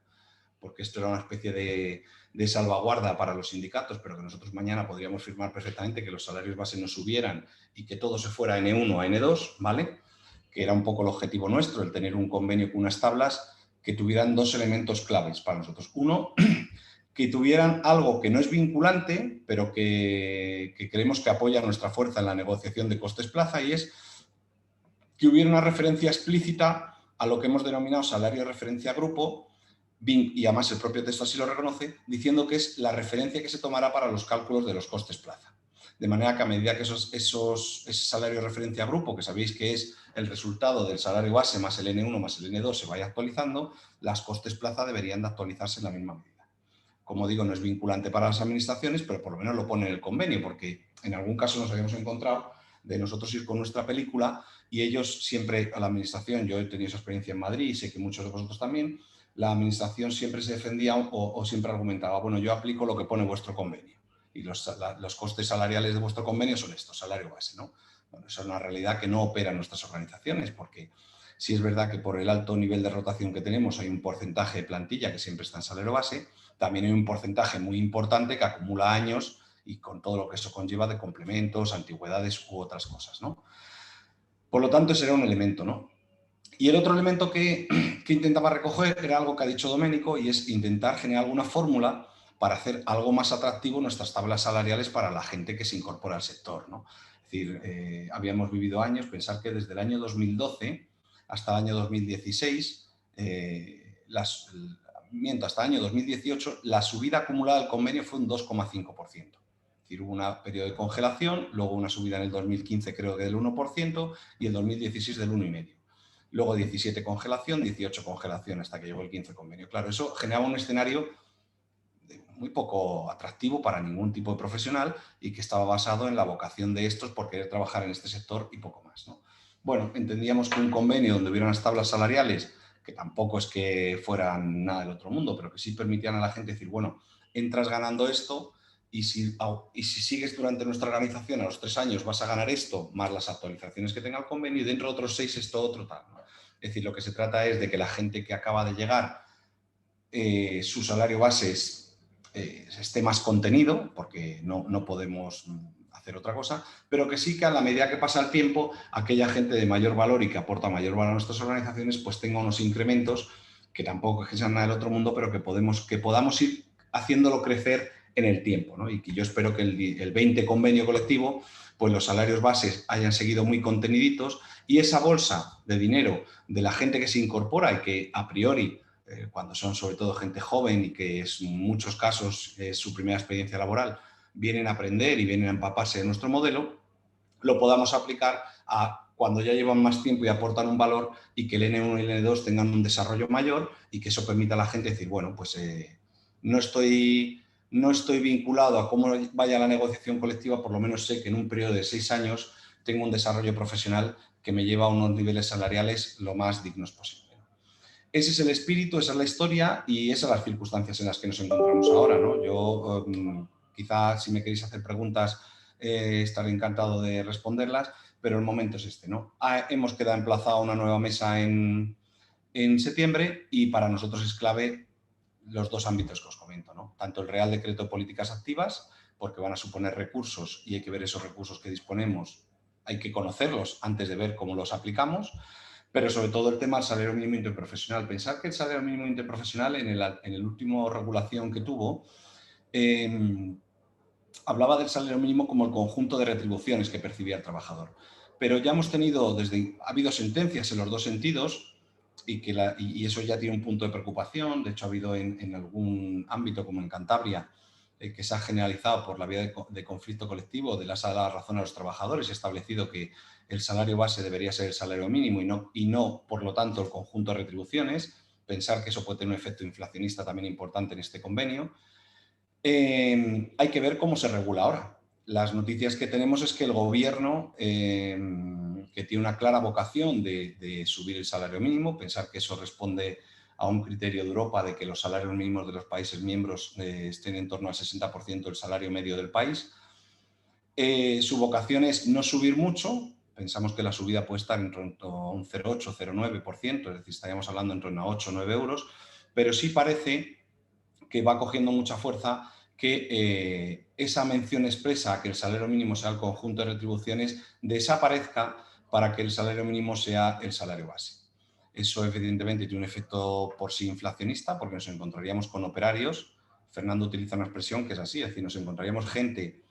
porque esto era una especie de salvaguarda para los sindicatos, pero que nosotros mañana podríamos firmar perfectamente que los salarios base no subieran y que todo se fuera a N1 a N2, ¿vale? Que era un poco el objetivo nuestro, el tener un convenio con unas tablas que tuvieran 2 elementos claves para nosotros. Uno, que tuvieran algo que no es vinculante, pero que creemos que apoya nuestra fuerza en la negociación de costes plaza, y es que hubiera una referencia explícita a lo que hemos denominado salario de referencia grupo, y además el propio texto así lo reconoce, diciendo que es la referencia que se tomará para los cálculos de los costes plaza. De manera que a medida que ese salario de referencia grupo, que sabéis que es el resultado del salario base más el N1 más el N2, se vaya actualizando, las costes plaza deberían de actualizarse en la misma medida. Como digo, no es vinculante para las administraciones, pero por lo menos lo pone en el convenio, porque en algún caso nos habíamos encontrado de nosotros ir con nuestra película y ellos siempre, a la administración, yo he tenido esa experiencia en Madrid y sé que muchos de vosotros también, la administración siempre se defendía o siempre argumentaba, bueno, yo aplico lo que pone vuestro convenio y los costes salariales de vuestro convenio son estos, salario base, ¿no? Bueno, esa es una realidad que no opera en nuestras organizaciones, porque sí es verdad que por el alto nivel de rotación que tenemos hay un porcentaje de plantilla que siempre está en salario base, también hay un porcentaje muy importante que acumula años y con todo lo que eso conlleva de complementos, antigüedades u otras cosas, ¿no? Por lo tanto, ese era un elemento, ¿no? Y el otro elemento que intentaba recoger era algo que ha dicho Domenico, y es intentar generar alguna fórmula para hacer algo más atractivo nuestras tablas salariales para la gente que se incorpora al sector, ¿no? Es decir, habíamos vivido años, pensar que desde el año 2012 hasta el año 2016, hasta el año 2018, la subida acumulada del convenio fue un 2,5%. Es decir, hubo un periodo de congelación, luego una subida en el 2015 creo que del 1% y el 2016 del 1,5%. Luego 17 congelación, 18 congelación hasta que llegó el 15 convenio. Claro, eso generaba un escenario muy poco atractivo para ningún tipo de profesional y que estaba basado en la vocación de estos por querer trabajar en este sector y poco más, ¿no? Bueno, entendíamos que un convenio donde hubiera unas tablas salariales que tampoco es que fueran nada del otro mundo, pero que sí permitían a la gente decir, bueno, entras ganando esto y si sigues durante nuestra organización a los 3 años vas a ganar esto, más las actualizaciones que tenga el convenio, y dentro de otros 6 esto otro tal, ¿no? Es decir, lo que se trata es de que la gente que acaba de llegar, su salario base esté más contenido, porque no podemos hacer otra cosa, pero que sí que a la medida que pasa el tiempo, aquella gente de mayor valor y que aporta mayor valor a nuestras organizaciones, pues tenga unos incrementos que tampoco es que sean nada del otro mundo, pero que podamos ir haciéndolo crecer en el tiempo, ¿no? Y que yo espero que el 20 convenio colectivo, pues los salarios bases hayan seguido muy conteniditos y esa bolsa de dinero de la gente que se incorpora y que a priori, cuando son sobre todo gente joven y que en muchos casos es su primera experiencia laboral, vienen a aprender y vienen a empaparse de nuestro modelo, lo podamos aplicar a cuando ya llevan más tiempo y aportan un valor y que el N1 y el N2 tengan un desarrollo mayor y que eso permita a la gente decir, bueno, pues no estoy vinculado a cómo vaya la negociación colectiva, por lo menos sé que en un periodo de 6 años tengo un desarrollo profesional que me lleva a unos niveles salariales lo más dignos posible. Ese es el espíritu, esa es la historia y esas son las circunstancias en las que nos encontramos ahora, ¿no? Yo, quizá si me queréis hacer preguntas, estaré encantado de responderlas, pero el momento es este, ¿no? Hemos quedado emplazado a una nueva mesa en septiembre y para nosotros es clave los 2 ámbitos que os comento, ¿no? Tanto el Real Decreto de Políticas Activas, porque van a suponer recursos y hay que ver esos recursos que disponemos, hay que conocerlos antes de ver cómo los aplicamos, pero sobre todo el tema del salario mínimo interprofesional. Pensar que el salario mínimo interprofesional en el último regulación que tuvo hablaba del salario mínimo como el conjunto de retribuciones que percibía el trabajador. Pero ya hemos tenido, ha habido sentencias en los dos sentidos y eso ya tiene un punto de preocupación. De hecho, ha habido en algún ámbito, como en Cantabria, que se ha generalizado por la vía de conflicto colectivo de la sala de la razón a los trabajadores, establecido que el salario base debería ser el salario mínimo y no, por lo tanto, el conjunto de retribuciones. Pensar que eso puede tener un efecto inflacionista también importante en este convenio. Hay que ver cómo se regula ahora. Las noticias que tenemos es que el gobierno, que tiene una clara vocación de subir el salario mínimo, pensar que eso responde a un criterio de Europa de que los salarios mínimos de los países miembros estén en torno al 60% del salario medio del país. Su vocación es no subir mucho. Pensamos que la subida puede estar en torno a un 0,8, 0,9%, es decir, estaríamos hablando en torno a 8 o 9 euros, pero sí parece que va cogiendo mucha fuerza que esa mención expresa a que el salario mínimo sea el conjunto de retribuciones desaparezca para que el salario mínimo sea el salario base. Eso evidentemente tiene un efecto por sí inflacionista, porque nos encontraríamos con operarios. Fernando utiliza una expresión que es así, es decir, nos encontraríamos gente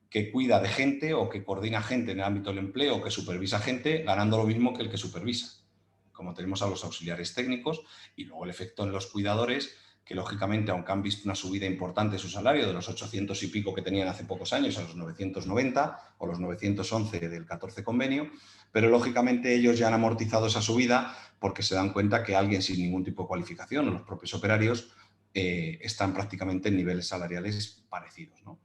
que cuida de gente o que coordina gente en el ámbito del empleo o que supervisa gente ganando lo mismo que el que supervisa, como tenemos a los auxiliares técnicos, y luego el efecto en los cuidadores, que lógicamente, aunque han visto una subida importante de su salario de los 800 y pico que tenían hace pocos años a los 990 o los 911 del 14 convenio, pero lógicamente ellos ya han amortizado esa subida porque se dan cuenta que alguien sin ningún tipo de cualificación o los propios operarios están prácticamente en niveles salariales parecidos, ¿no?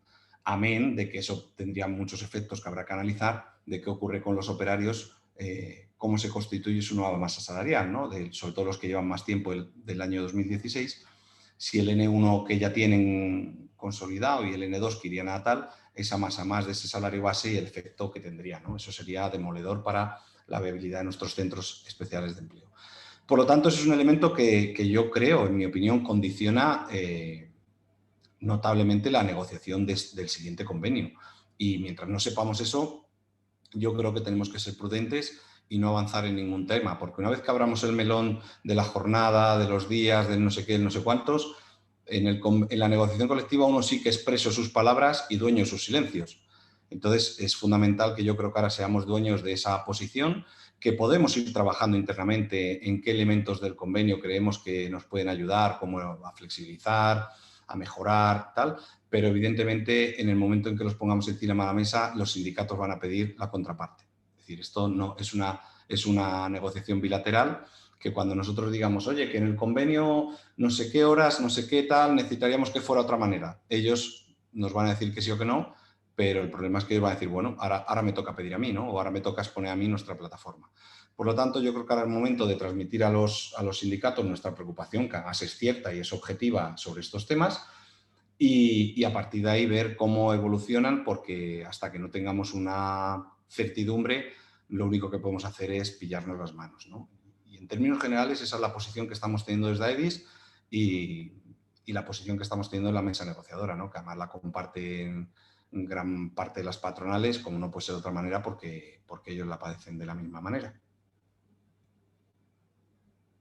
Amén de que eso tendría muchos efectos que habrá que analizar de qué ocurre con los operarios, cómo se constituye su nueva masa salarial, ¿no? Sobre todo los que llevan más tiempo del año 2016, si el N1 que ya tienen consolidado y el N2 que irían a tal, esa masa más de ese salario base y el efecto que tendría, ¿no? Eso sería demoledor para la viabilidad de nuestros centros especiales de empleo. Por lo tanto, eso es un elemento que yo creo, en mi opinión, condiciona notablemente la negociación del siguiente convenio. Y mientras no sepamos eso, yo creo que tenemos que ser prudentes y no avanzar en ningún tema, porque una vez que abramos el melón de la jornada, de los días, de no sé qué, no sé cuántos, en la negociación colectiva uno sí que expresa sus palabras y dueño de sus silencios. Entonces es fundamental que yo creo que ahora seamos dueños de esa posición, que podemos ir trabajando internamente en qué elementos del convenio creemos que nos pueden ayudar, como a flexibilizar, a mejorar, tal, pero evidentemente en el momento en que los pongamos encima de la mesa, los sindicatos van a pedir la contraparte. Es decir, esto no es una negociación bilateral que cuando nosotros digamos, oye, que en el convenio no sé qué horas, no sé qué tal, necesitaríamos que fuera de otra manera. Ellos nos van a decir que sí o que no, pero el problema es que ellos van a decir, bueno, ahora me toca pedir a mí, ¿no? O ahora me toca exponer a mí nuestra plataforma. Por lo tanto, yo creo que ahora es el momento de transmitir a los sindicatos nuestra preocupación, que además es cierta y es objetiva sobre estos temas, y a partir de ahí ver cómo evolucionan, porque hasta que no tengamos una certidumbre, lo único que podemos hacer es pillarnos las manos, ¿no? Y en términos generales, esa es la posición que estamos teniendo desde AEDIS y la posición que estamos teniendo en la mesa negociadora, ¿no? Que además la comparten gran parte de las patronales, como no puede ser de otra manera, porque ellos la padecen de la misma manera.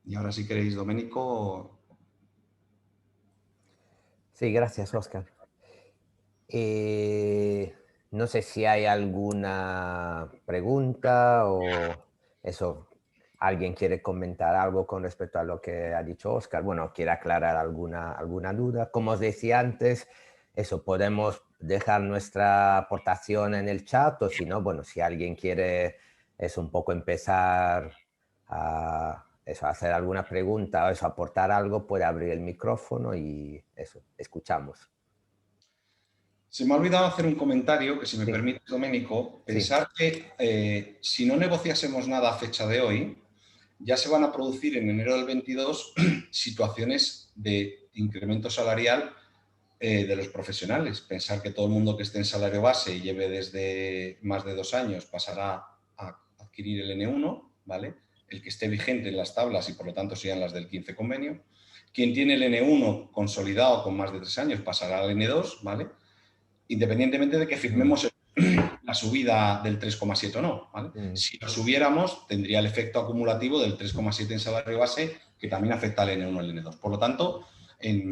Y ahora, si queréis, Domenico. Sí, gracias, Óscar. No sé si hay alguna pregunta o eso, alguien quiere comentar algo con respecto a lo que ha dicho Óscar. Bueno, quiere aclarar alguna duda. Como os decía antes, eso, podemos dejar nuestra aportación en el chat o si no, bueno, si alguien quiere eso, un poco empezar a hacer alguna pregunta o eso, aportar algo, puede abrir el micrófono y eso, escuchamos. Se me ha olvidado hacer un comentario, que si me permite, Domenico, pensar que si no negociásemos nada a fecha de hoy, ya se van a producir en enero del 22 situaciones de incremento salarial de los profesionales. Pensar que todo el mundo que esté en salario base y lleve desde más de 2 años pasará a adquirir el N1, ¿vale? El que esté vigente en las tablas y por lo tanto sean las del 15 convenio. Quien tiene el N1 consolidado con más de 3 años pasará al N2, ¿vale? Independientemente de que firmemos la subida del 3,7 o no, ¿vale? Si lo subiéramos, tendría el efecto acumulativo del 3,7 en salario base, que también afecta al N1 y al N2. Por lo tanto,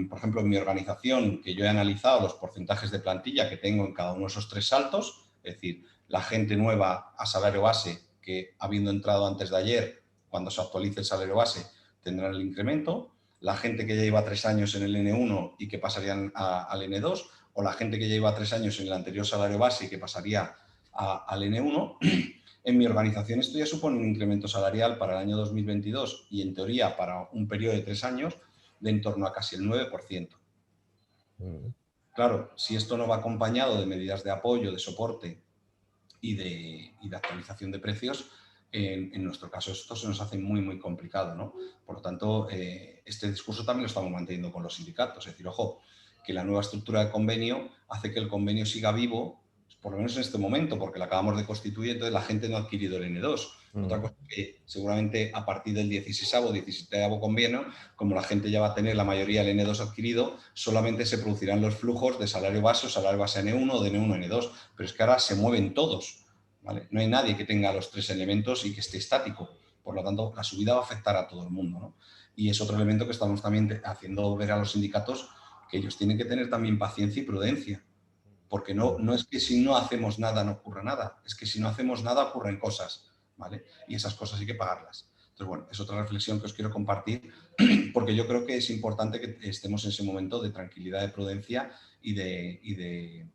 por ejemplo, en mi organización, que yo he analizado los porcentajes de plantilla que tengo en cada uno de esos 3 saltos, es decir, la gente nueva a salario base que habiendo entrado antes de ayer, cuando se actualice el salario base, tendrán el incremento, la gente que ya lleva 3 años en el N1 y que pasarían al N2, o la gente que ya lleva 3 años en el anterior salario base y que pasaría al N1. En mi organización esto ya supone un incremento salarial para el año 2022 y en teoría para un periodo de 3 años de en torno a casi el 9%. Claro, si esto no va acompañado de medidas de apoyo, de soporte y de actualización de precios, en nuestro caso esto se nos hace muy, muy complicado, ¿no? Por lo tanto, este discurso también lo estamos manteniendo con los sindicatos. Es decir, ojo, que la nueva estructura de convenio hace que el convenio siga vivo, por lo menos en este momento, porque la acabamos de constituir, entonces la gente no ha adquirido el N2. Otra cosa que seguramente a partir del 16º o 17º convenio, como la gente ya va a tener la mayoría del N2 adquirido, solamente se producirán los flujos de salario base o salario base N1 o de N1 a N2. Pero es que ahora se mueven todos, ¿vale? No hay nadie que tenga los 3 elementos y que esté estático. Por lo tanto, la subida va a afectar a todo el mundo, ¿no? Y es otro elemento que estamos también haciendo ver a los sindicatos que ellos tienen que tener también paciencia y prudencia. Porque no es que si no hacemos nada no ocurra nada, es que si no hacemos nada ocurren cosas, ¿vale? Y esas cosas hay que pagarlas. Entonces, bueno, es otra reflexión que os quiero compartir porque yo creo que es importante que estemos en ese momento de tranquilidad, de prudencia y de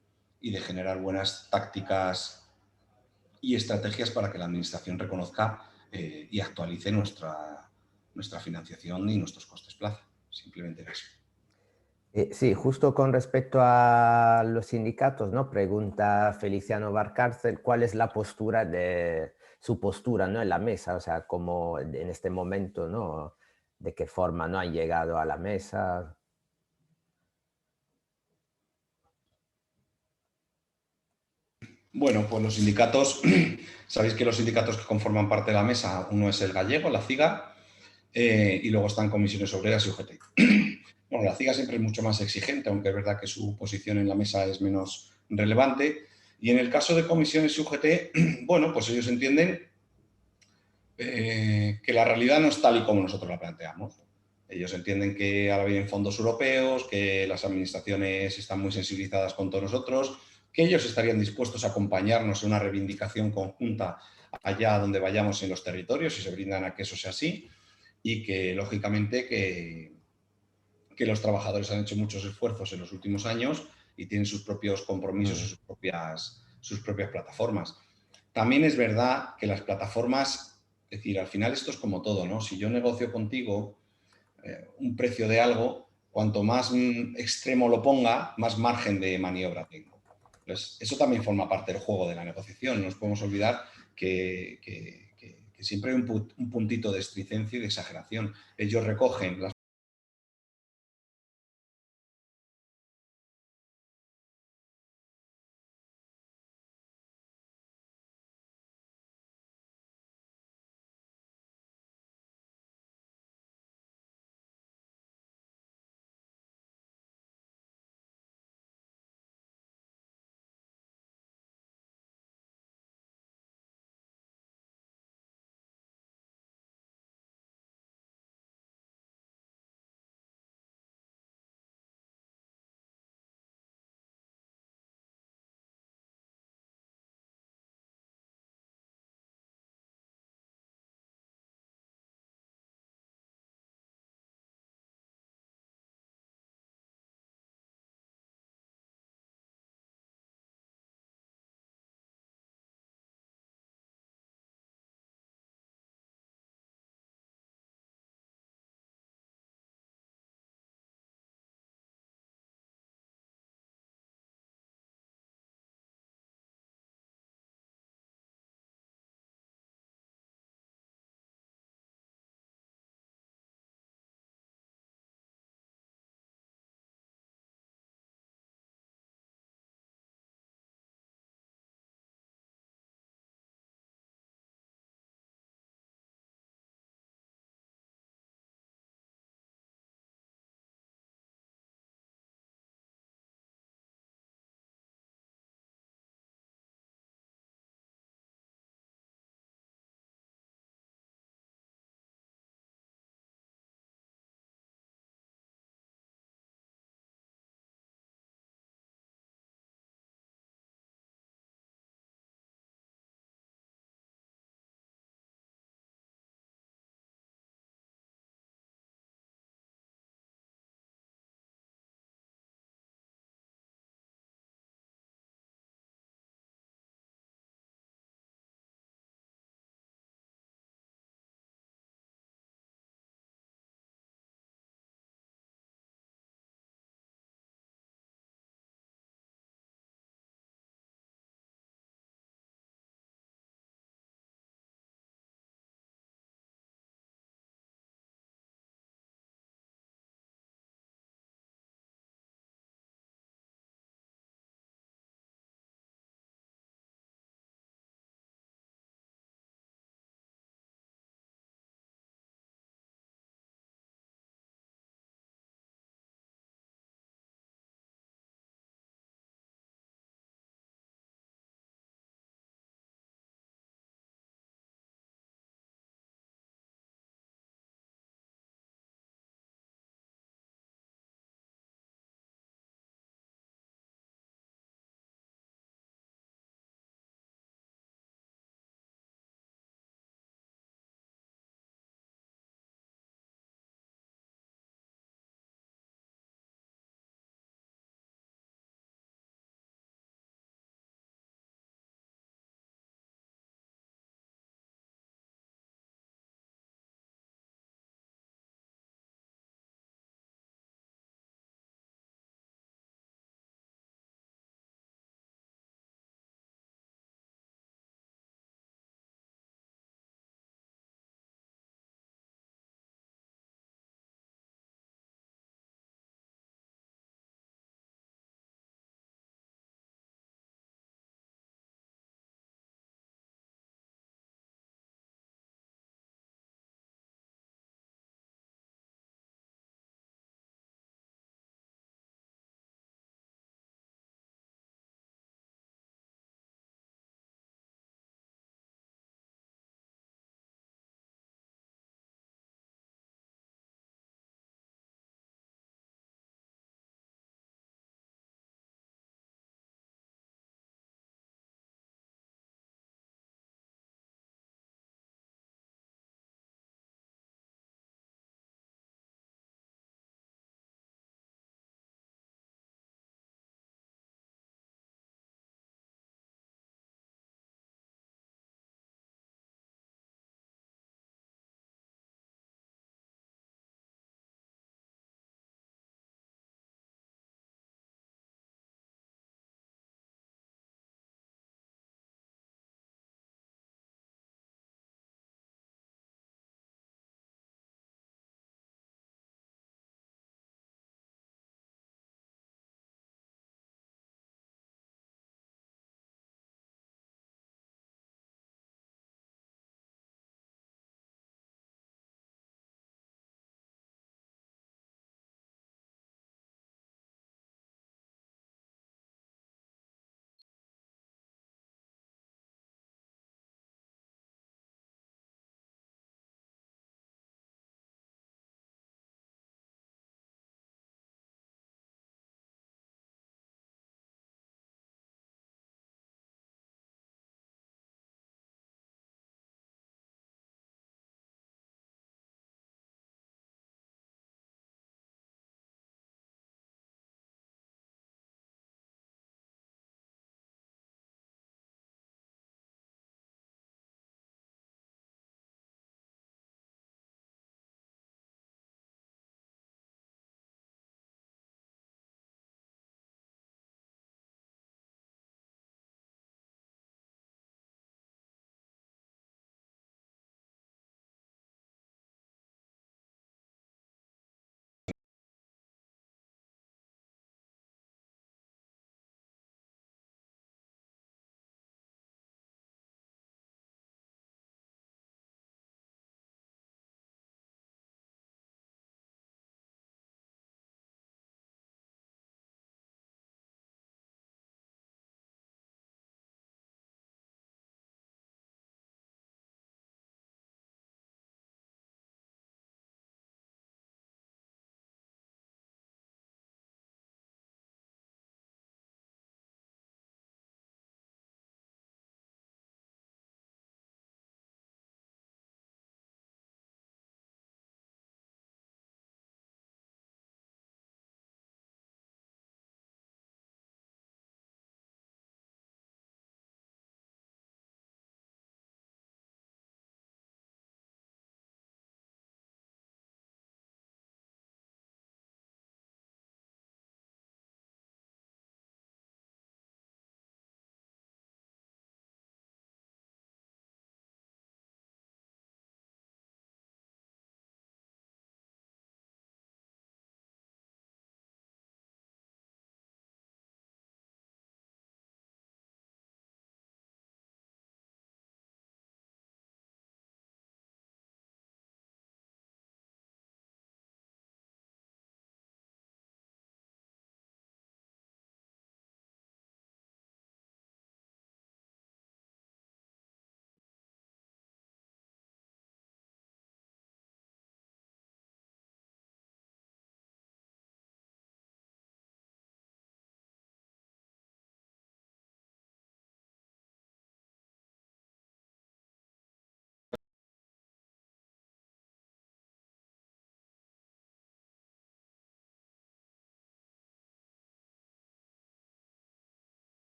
generar buenas tácticas y estrategias para que la Administración reconozca y actualice nuestra financiación y nuestros costes plaza. Simplemente eso. Sí, justo con respecto a los sindicatos, ¿no? Pregunta Feliciano Barcárcel, ¿cuál es la postura de su postura, ¿no? En la mesa, o sea, como en este momento, ¿no? ¿De qué forma no han llegado a la mesa? Bueno, pues los sindicatos, sabéis que los sindicatos que conforman parte de la mesa, uno es el gallego, la CIGA, y luego están comisiones obreras y UGT. Bueno, la CIGA siempre es mucho más exigente, aunque es verdad que su posición en la mesa es menos relevante. Y en el caso de comisiones y UGT, bueno, pues ellos entienden que la realidad no es tal y como nosotros la planteamos. Ellos entienden que ahora vienen fondos europeos, que las administraciones están muy sensibilizadas con todos nosotros, que ellos estarían dispuestos a acompañarnos en una reivindicación conjunta allá donde vayamos en los territorios y se brindan a que eso sea así y que, lógicamente, que los trabajadores han hecho muchos esfuerzos en los últimos años y tienen sus propios compromisos y sus propias plataformas. También es verdad que las plataformas, es decir, al final esto es como todo, ¿no? Si yo negocio contigo un precio de algo, cuanto más extremo lo ponga, más margen de maniobra tengo. Entonces, eso también forma parte del juego de la negociación. No nos podemos olvidar que siempre hay un puntito de estridencia y de exageración. Ellos recogen las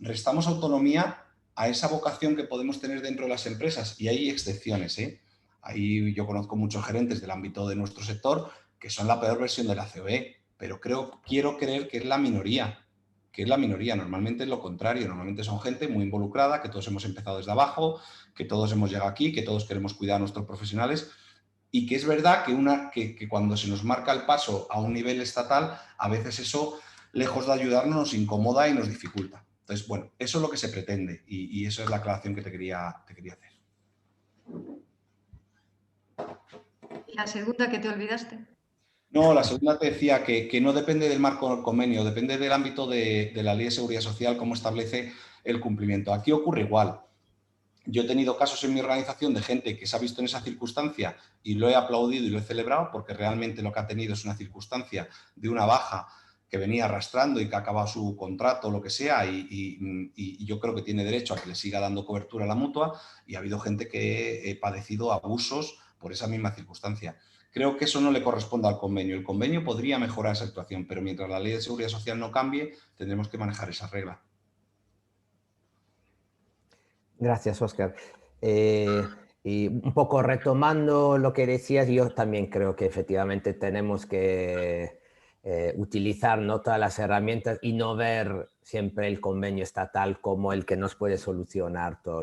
restamos autonomía a esa vocación que podemos tener dentro de las empresas, y hay excepciones, ¿eh? Ahí yo conozco muchos gerentes del ámbito de nuestro sector que son la peor versión de la COE, pero quiero creer que es la minoría, Normalmente es lo contrario, normalmente son gente muy involucrada, que todos hemos empezado desde abajo, que todos hemos llegado aquí, que todos queremos cuidar a nuestros profesionales, y que es verdad que cuando se nos marca el paso a un nivel estatal, a veces eso, lejos de ayudarnos, nos incomoda y nos dificulta. Entonces, bueno, eso es lo que se pretende, y esa es la aclaración que te quería hacer. La segunda que te olvidaste. No, la segunda te decía que no depende del marco del convenio, depende del ámbito de la Ley de Seguridad Social, cómo establece el cumplimiento. Aquí ocurre igual. Yo he tenido casos en mi organización de gente que se ha visto en esa circunstancia y lo he aplaudido y lo he celebrado, porque realmente lo que ha tenido es una circunstancia de una baja que venía arrastrando y que ha acabado su contrato o lo que sea, y yo creo que tiene derecho a que le siga dando cobertura a la mutua, y ha habido gente que ha padecido abusos por esa misma circunstancia. Creo que eso no le corresponde al convenio. El convenio podría mejorar esa situación, pero mientras la Ley de Seguridad Social no cambie, tendremos que manejar esa regla. Gracias, Óscar. Y un poco retomando lo que decías, yo también creo que efectivamente tenemos que utilizar, ¿no?, todas las herramientas y no ver siempre el convenio estatal como el que nos puede solucionar todo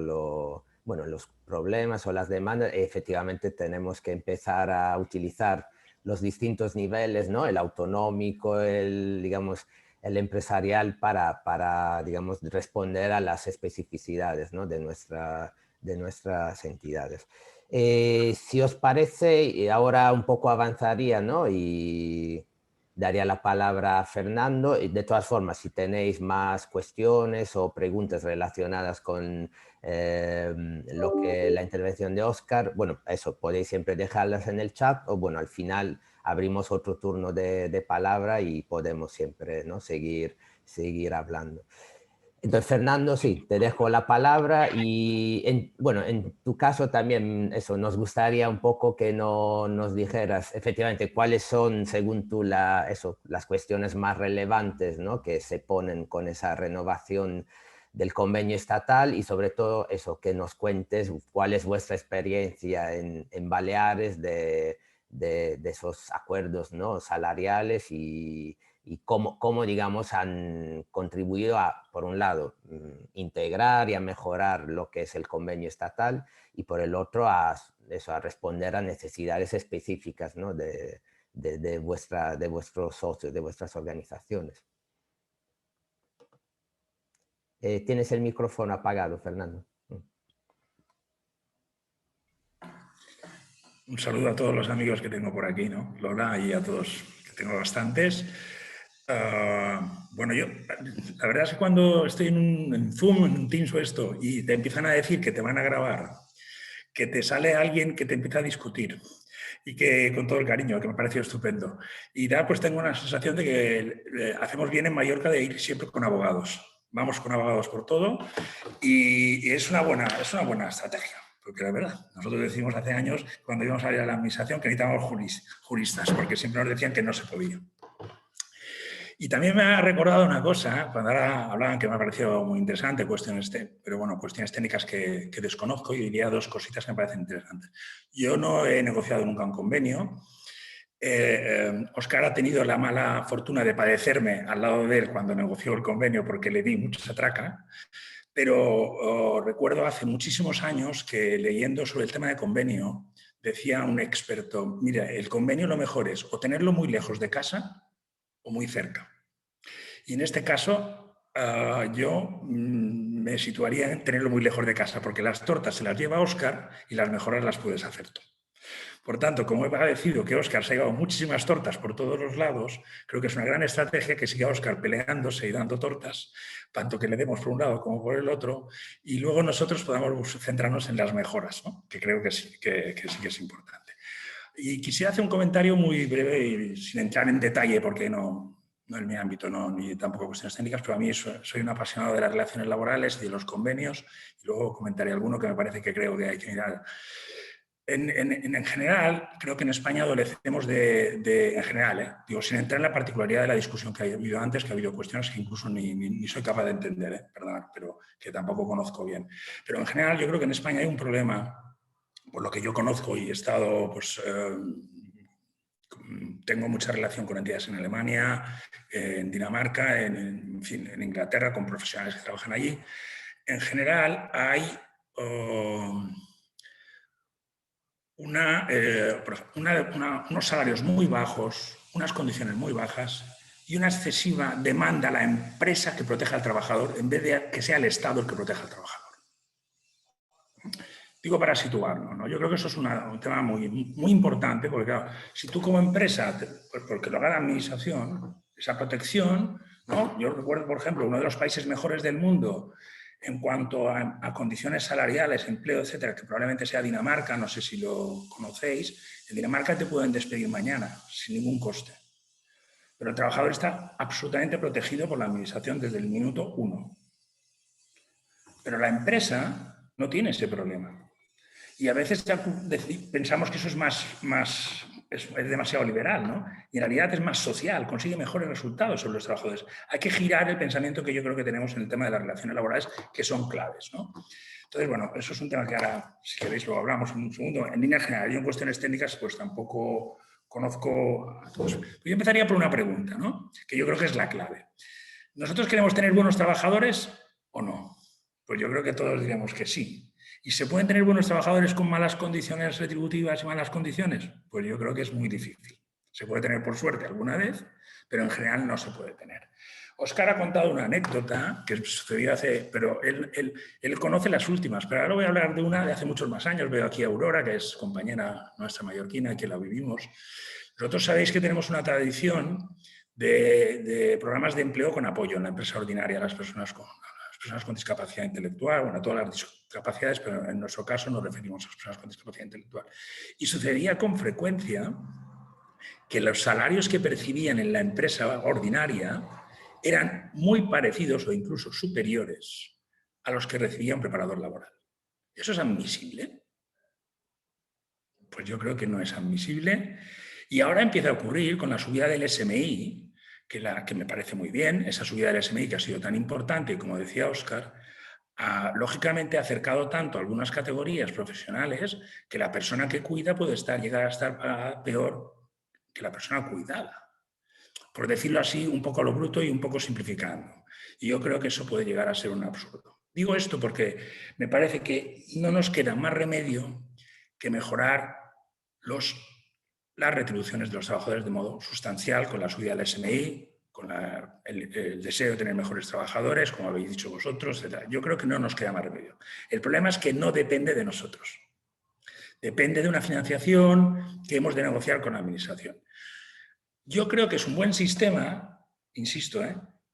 los problemas o las demandas. Efectivamente tenemos que empezar a utilizar los distintos niveles, ¿no?, el autonómico, el empresarial para digamos, responder a las especificidades, ¿no?, de nuestras entidades. Si os parece, ahora un poco avanzaría, ¿no?, y daría la palabra a Fernando. De todas formas, si tenéis más cuestiones o preguntas relacionadas con la intervención de Óscar, bueno, eso, podéis siempre dejarlas en el chat, o bueno, al final abrimos otro turno de palabra y podemos siempre, ¿no?, seguir hablando. Entonces, Fernando, sí, te dejo la palabra y, en tu caso también, eso, nos gustaría un poco que nos dijeras efectivamente cuáles son, según tú, las cuestiones más relevantes, ¿no?, que se ponen con esa renovación del convenio estatal, y sobre todo eso, que nos cuentes cuál es vuestra experiencia en Baleares de esos acuerdos, ¿no?, salariales y cómo, digamos, han contribuido a, por un lado, integrar y a mejorar lo que es el convenio estatal, y por el otro a responder a necesidades específicas, ¿no?, de vuestros socios, de vuestras organizaciones. Tienes el micrófono apagado, Fernando. Un saludo a todos los amigos que tengo por aquí, ¿no?, Lola, y a todos, que tengo bastantes. Bueno, yo, la verdad es que cuando estoy en Zoom, en un Teams o esto, y te empiezan a decir que te van a grabar, que te sale alguien que te empieza a discutir, y que con todo el cariño, que me ha parecido estupendo, y pues tengo una sensación de que hacemos bien en Mallorca de ir siempre con abogados. Vamos con abogados por todo, y es una buena estrategia. Porque la verdad, nosotros decimos hace años, cuando íbamos a ir a la administración, que necesitábamos juristas, porque siempre nos decían que no se podía. Y también me ha recordado una cosa, cuando ahora hablaban, que me ha parecido muy interesante, cuestiones técnicas que desconozco, y diría dos cositas que me parecen interesantes. Yo no he negociado nunca un convenio. Óscar ha tenido la mala fortuna de padecerme al lado de él cuando negoció el convenio, porque le di mucha traca. Pero recuerdo hace muchísimos años que, leyendo sobre el tema de convenio, decía un experto: mira, el convenio lo mejor es o tenerlo muy lejos de casa o muy cerca. Y en este caso yo me situaría en tenerlo muy lejos de casa, porque las tortas se las lleva Óscar y las mejoras las puedes hacer tú. Por tanto, como he parecido que Óscar se ha llevado muchísimas tortas por todos los lados, creo que es una gran estrategia que siga Óscar peleándose y dando tortas, tanto que le demos por un lado como por el otro, y luego nosotros podamos centrarnos en las mejoras, ¿no?, que creo que sí que es importante. Y quisiera hacer un comentario muy breve y sin entrar en detalle, porque no es mi ámbito, ni tampoco cuestiones técnicas, pero a mí soy un apasionado de las relaciones laborales y de los convenios, y luego comentaré alguno que me parece que creo que hay que mirar. En general, creo que en España adolecemos en general, digo, sin entrar en la particularidad de la discusión que ha habido antes, que ha habido cuestiones que incluso ni soy capaz de entender, perdón, pero que tampoco conozco bien. Pero en general yo creo que en España hay un problema, por lo que yo conozco y he estado, pues, tengo mucha relación con entidades en Alemania, en Dinamarca, en fin, en Inglaterra, con profesionales que trabajan allí. En general hay unos salarios muy bajos, unas condiciones muy bajas y una excesiva demanda a la empresa que proteja al trabajador en vez de que sea el Estado el que proteja al trabajador. Digo para situarnos, ¿no? Yo creo que eso es un tema muy importante, porque claro, si tú como empresa, pues porque lo haga la administración, esa protección, ¿no? Yo recuerdo, por ejemplo, uno de los países mejores del mundo en cuanto a condiciones salariales, empleo, etcétera, que probablemente sea Dinamarca, no sé si lo conocéis. En Dinamarca te pueden despedir mañana, sin ningún coste. Pero el trabajador está absolutamente protegido por la administración desde el minuto 1. Pero la empresa no tiene ese problema. Y a veces pensamos que eso es demasiado liberal, ¿no? Y en realidad es más social, consigue mejores resultados sobre los trabajadores. Hay que girar el pensamiento que yo creo que tenemos en el tema de las relaciones laborales, que son claves, ¿no? Entonces, bueno, eso es un tema que ahora, si queréis, lo hablamos en un segundo. En línea general, yo en cuestiones técnicas, pues tampoco conozco a todos. Yo empezaría por una pregunta, ¿no? Que yo creo que es la clave. ¿Nosotros queremos tener buenos trabajadores o no? Pues yo creo que todos diremos que sí. ¿Y se pueden tener buenos trabajadores con malas condiciones retributivas y malas condiciones? Pues yo creo que es muy difícil. Se puede tener por suerte alguna vez, pero en general no se puede tener. Óscar ha contado una anécdota que sucedió pero él conoce las últimas, pero ahora voy a hablar de una de hace muchos más años. Veo aquí a Aurora, que es compañera nuestra mallorquina, que la vivimos. Vosotros sabéis que tenemos una tradición de programas de empleo con apoyo en la empresa ordinaria a las personas con discapacidad intelectual, bueno, a todas las discapacidades, pero en nuestro caso nos referimos a las personas con discapacidad intelectual. Y sucedía con frecuencia que los salarios que percibían en la empresa ordinaria eran muy parecidos o incluso superiores a los que recibía un preparador laboral. ¿Eso es admisible? Pues yo creo que no es admisible. Y ahora empieza a ocurrir con la subida del SMI, que me parece muy bien, esa subida del SMI que ha sido tan importante, y como decía Óscar, lógicamente ha acercado tanto a algunas categorías profesionales que la persona que cuida puede llegar a estar peor que la persona cuidada. Por decirlo así, un poco a lo bruto y un poco simplificando. Y yo creo que eso puede llegar a ser un absurdo. Digo esto porque me parece que no nos queda más remedio que mejorar las retribuciones de los trabajadores de modo sustancial con la subida del SMI, con el deseo de tener mejores trabajadores, como habéis dicho vosotros, etc. Yo creo que no nos queda más remedio. El problema es que no depende de nosotros. Depende de una financiación que hemos de negociar con la administración. Yo creo que es un buen sistema, insisto,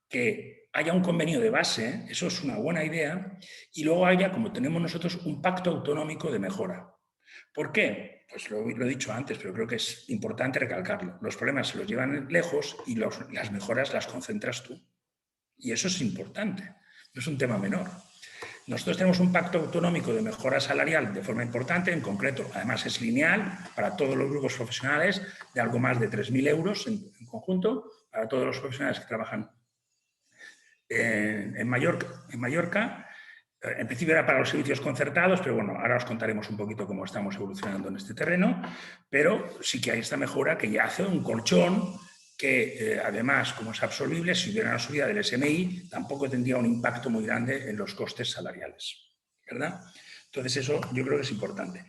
que haya un convenio de base, eso es una buena idea, y luego haya, como tenemos nosotros, un pacto autonómico de mejora. ¿Por qué? Pues lo he dicho antes, pero creo que es importante recalcarlo. Los problemas se los llevan lejos y las mejoras las concentras tú. Y eso es importante, no es un tema menor. Nosotros tenemos un pacto autonómico de mejora salarial de forma importante, en concreto, además es lineal para todos los grupos profesionales, de algo más de 3.000 euros en conjunto, para todos los profesionales que trabajan en Mallorca. En principio era para los servicios concertados, pero bueno, ahora os contaremos un poquito cómo estamos evolucionando en este terreno, pero sí que hay esta mejora que ya hace un colchón que además, como es absorbible, si hubiera una subida del SMI, tampoco tendría un impacto muy grande en los costes salariales, ¿verdad? Entonces eso yo creo que es importante.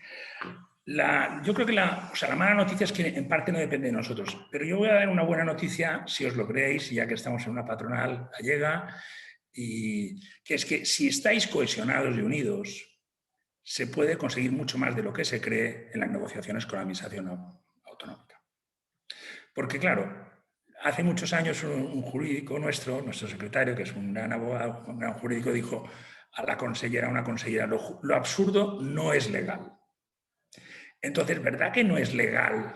Yo creo que la mala noticia es que en parte no depende de nosotros, pero yo voy a dar una buena noticia, si os lo creéis, ya que estamos en una patronal gallega, y que es que si estáis cohesionados y unidos, se puede conseguir mucho más de lo que se cree en las negociaciones con la administración autonómica. Porque claro, hace muchos años un jurídico nuestro secretario, que es un gran abogado, un gran jurídico, dijo a una consellera, lo absurdo no es legal. Entonces, ¿verdad que no es legal,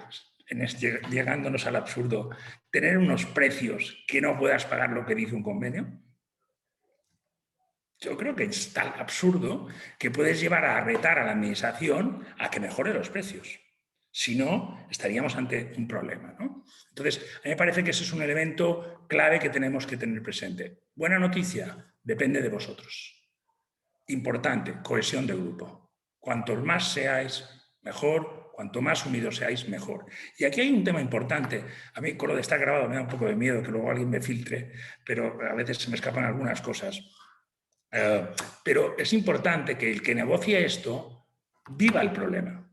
llegándonos al absurdo, tener unos precios que no puedas pagar lo que dice un convenio? Yo creo que es tan absurdo que puedes llevar a retar a la administración a que mejore los precios. Si no, estaríamos ante un problema, ¿no? Entonces, a mí me parece que ese es un elemento clave que tenemos que tener presente. Buena noticia, depende de vosotros. Importante, cohesión de grupo. Cuantos más seáis, mejor. Cuanto más unidos seáis, mejor. Y aquí hay un tema importante. A mí con lo de estar grabado me da un poco de miedo que luego alguien me filtre, pero a veces se me escapan algunas cosas. Pero es importante que el que negocie esto viva el problema.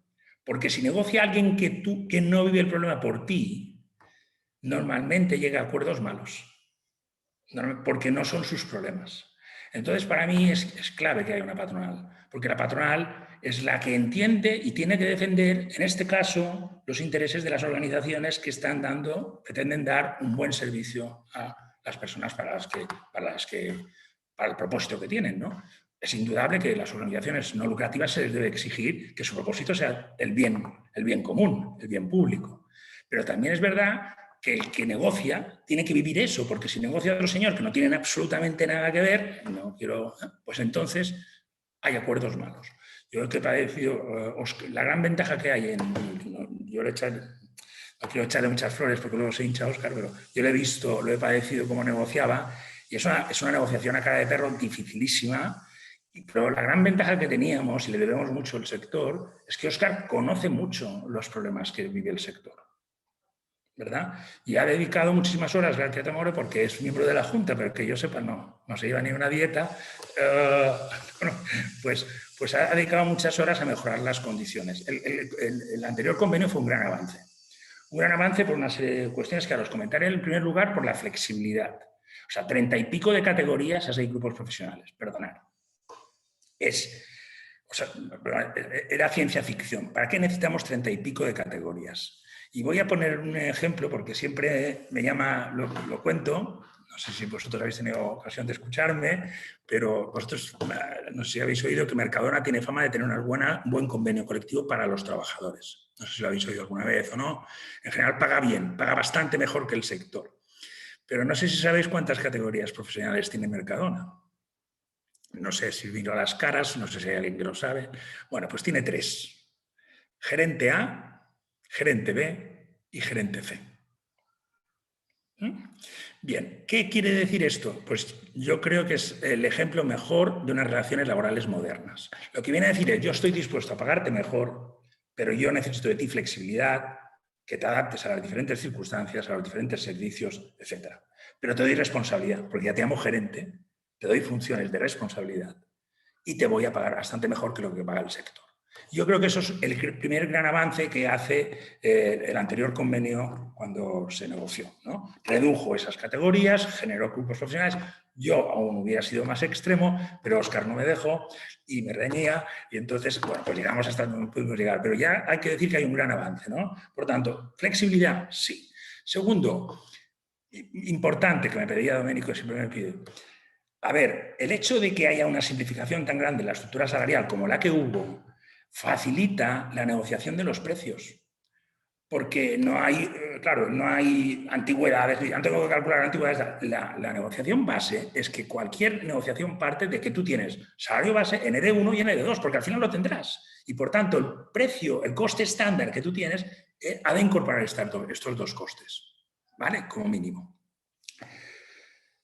Porque si negocia alguien que no vive el problema por ti, normalmente llega a acuerdos malos. Porque no son sus problemas. Entonces, para mí es clave que haya una patronal. Porque la patronal es la que entiende y tiene que defender, en este caso, los intereses de las organizaciones que pretenden dar un buen servicio a las personas para el propósito que tienen, ¿no? Es indudable que las organizaciones no lucrativas se les debe exigir que su propósito sea el bien común, el bien público. Pero también es verdad que el que negocia tiene que vivir eso, porque si negocia otro señor que no tienen absolutamente nada que ver, pues entonces hay acuerdos malos. Yo que he padecido, la gran ventaja que hay yo no quiero echarle muchas flores porque luego se hincha Óscar, pero yo lo he padecido como negociaba, y es una negociación a cara de perro dificilísima, pero la gran ventaja que teníamos, y le debemos mucho al sector, es que Óscar conoce mucho los problemas que vive el sector, ¿verdad? Y ha dedicado muchísimas horas, gracias a More, porque es miembro de la Junta, pero que yo sepa no se lleva ni una dieta, pues ha dedicado muchas horas a mejorar las condiciones. El anterior convenio fue un gran avance. Un gran avance por una serie de cuestiones que ahora os comentaré. En primer lugar, por la flexibilidad. O sea, 30 y pico de categorías a 6 grupos profesionales, perdonad. Era ciencia ficción. ¿Para qué necesitamos 30 y pico de categorías? Y voy a poner un ejemplo porque siempre me llama, lo cuento, no sé si vosotros habéis tenido ocasión de escucharme, pero vosotros no sé si habéis oído que Mercadona tiene fama de tener un buen convenio colectivo para los trabajadores. No sé si lo habéis oído alguna vez o no. En general paga bien, paga bastante mejor que el sector. Pero no sé si sabéis cuántas categorías profesionales tiene Mercadona. No sé si miro a las caras, no sé si hay alguien que lo sabe. Bueno, pues tiene 3. Gerente A, gerente B y gerente C. Bien, ¿qué quiere decir esto? Pues yo creo que es el ejemplo mejor de unas relaciones laborales modernas. Lo que viene a decir es, yo estoy dispuesto a pagarte mejor, pero yo necesito de ti flexibilidad, que te adaptes a las diferentes circunstancias, a los diferentes servicios, etc. Pero te doy responsabilidad, porque ya te llamo gerente, te doy funciones de responsabilidad y te voy a pagar bastante mejor que lo que paga el sector. Yo creo que eso es el primer gran avance que hace el anterior convenio cuando se negoció, ¿no? Redujo esas categorías, generó grupos profesionales. Yo aún hubiera sido más extremo, pero Óscar no me dejó y me reñía. Y entonces, bueno, pues llegamos hasta donde pudimos llegar. Pero ya hay que decir que hay un gran avance, ¿no? Por tanto, flexibilidad, sí. Segundo, importante, que me pedía Domenico y siempre me pide. A ver, el hecho de que haya una simplificación tan grande en la estructura salarial como la que hubo, facilita la negociación de los precios, porque no hay, claro, no hay antigüedades, no tengo que calcular antigüedades. La negociación base es que cualquier negociación parte de que tú tienes salario base en ED1 y en ED2, porque al final lo tendrás. Y por tanto, el precio, el coste estándar que tú tienes, ha de incorporar estos dos costes, ¿vale? Como mínimo.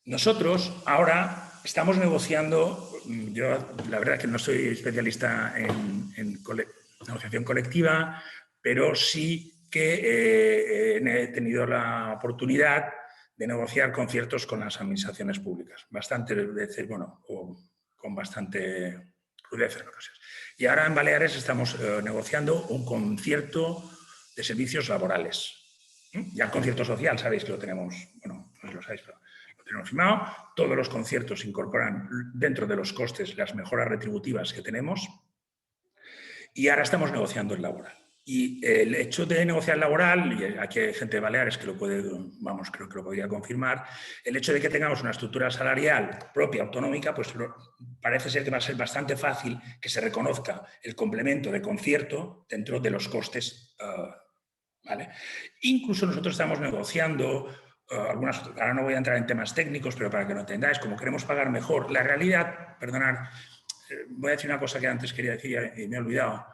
Nosotros ahora estamos negociando, yo la verdad que no soy especialista en negociación colectiva, pero sí que he tenido la oportunidad de negociar conciertos con las administraciones públicas, bastante veces, bueno, con bastante crudeza en ocasiones. Y ahora en Baleares estamos negociando un concierto de servicios laborales. Ya el concierto social, sabéis que lo tenemos, bueno, no lo sabéis, pero tenemos firmado. Todos los conciertos incorporan dentro de los costes las mejoras retributivas que tenemos y ahora estamos negociando el laboral. Y el hecho de negociar el laboral, y aquí hay gente de Baleares que lo puede, vamos, creo que lo podría confirmar, el hecho de que tengamos una estructura salarial propia, autonómica, pues parece ser que va a ser bastante fácil que se reconozca el complemento de concierto dentro de los costes, ¿vale? Incluso nosotros estamos negociando ahora no voy a entrar en temas técnicos, pero para que lo entendáis, como queremos pagar mejor, la realidad, perdonad, voy a decir una cosa que antes quería decir y me he olvidado.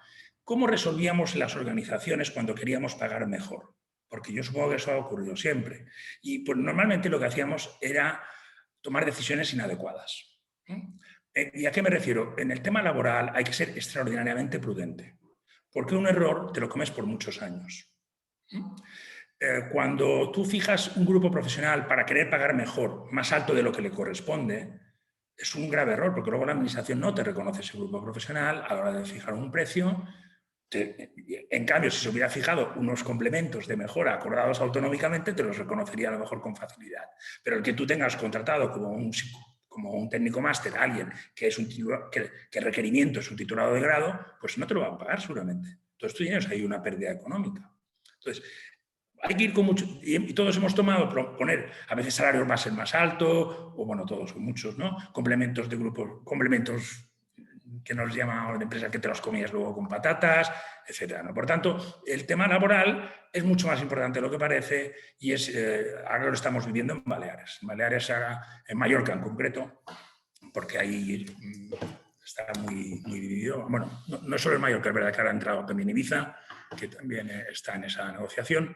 ¿Cómo resolvíamos las organizaciones cuando queríamos pagar mejor? Porque yo supongo que eso ha ocurrido siempre. Y pues normalmente lo que hacíamos era tomar decisiones inadecuadas. ¿Y a qué me refiero? En el tema laboral hay que ser extraordinariamente prudente, porque un error te lo comes por muchos años. Cuando tú fijas un grupo profesional para querer pagar mejor, más alto de lo que le corresponde, es un grave error, porque luego la administración no te reconoce ese grupo profesional a la hora de fijar un precio. En cambio, si se hubiera fijado unos complementos de mejora acordados autonómicamente, te los reconocería a lo mejor con facilidad. Pero el que tú tengas contratado como un técnico máster, alguien que es que el requerimiento es un titulado de grado, pues no te lo van a pagar seguramente. Entonces tú tienes ahí una pérdida económica. Entonces, hay que ir con mucho, y todos hemos tomado poner a veces salarios base más alto, o bueno, todos o muchos, ¿no? Complementos de grupos, complementos que nos llaman de empresa que te los comías luego con patatas, etcétera, ¿no? Por tanto, el tema laboral es mucho más importante de lo que parece y ahora lo estamos viviendo en Baleares. En Baleares, en Mallorca en concreto, porque ahí está muy dividido. Bueno, no solo en Mallorca, es verdad que ahora ha entrado también Ibiza, que también está en esa negociación.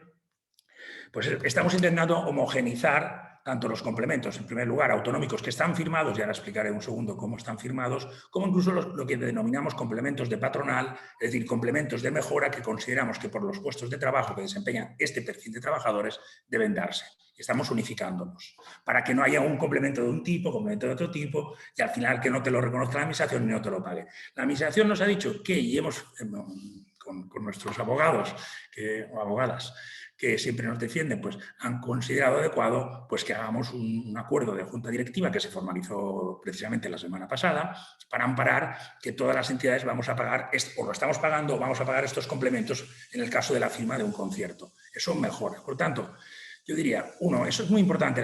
Pues estamos intentando homogeneizar tanto los complementos, en primer lugar, autonómicos que están firmados, y ahora explicaré un segundo cómo están firmados, como incluso lo que denominamos complementos de patronal, es decir, complementos de mejora que consideramos que por los puestos de trabajo que desempeñan este perfil de trabajadores deben darse. Estamos unificándolos para que no haya un complemento de un tipo, complemento de otro tipo, y al final que no te lo reconozca la administración ni no te lo pague. La administración nos ha dicho que, y hemos, con nuestros abogados o abogadas, que siempre nos defienden, pues han considerado adecuado pues, que hagamos un acuerdo de junta directiva que se formalizó precisamente la semana pasada para amparar que todas las entidades vamos a pagar, o lo estamos pagando, o vamos a pagar estos complementos en el caso de la firma de un concierto. Eso mejora. Por tanto, yo diría, uno, eso es muy importante,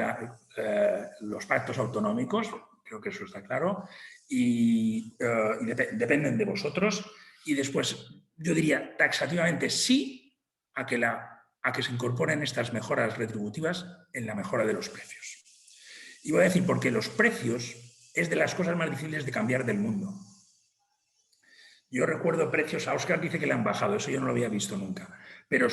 los pactos autonómicos, creo que eso está claro, y dependen de vosotros. Y después, yo diría taxativamente sí a que se incorporen estas mejoras retributivas en la mejora de los precios. Y voy a decir, porque los precios es de las cosas más difíciles de cambiar del mundo. Yo recuerdo precios, a Óscar dice que le han bajado, eso yo no lo había visto nunca. Pero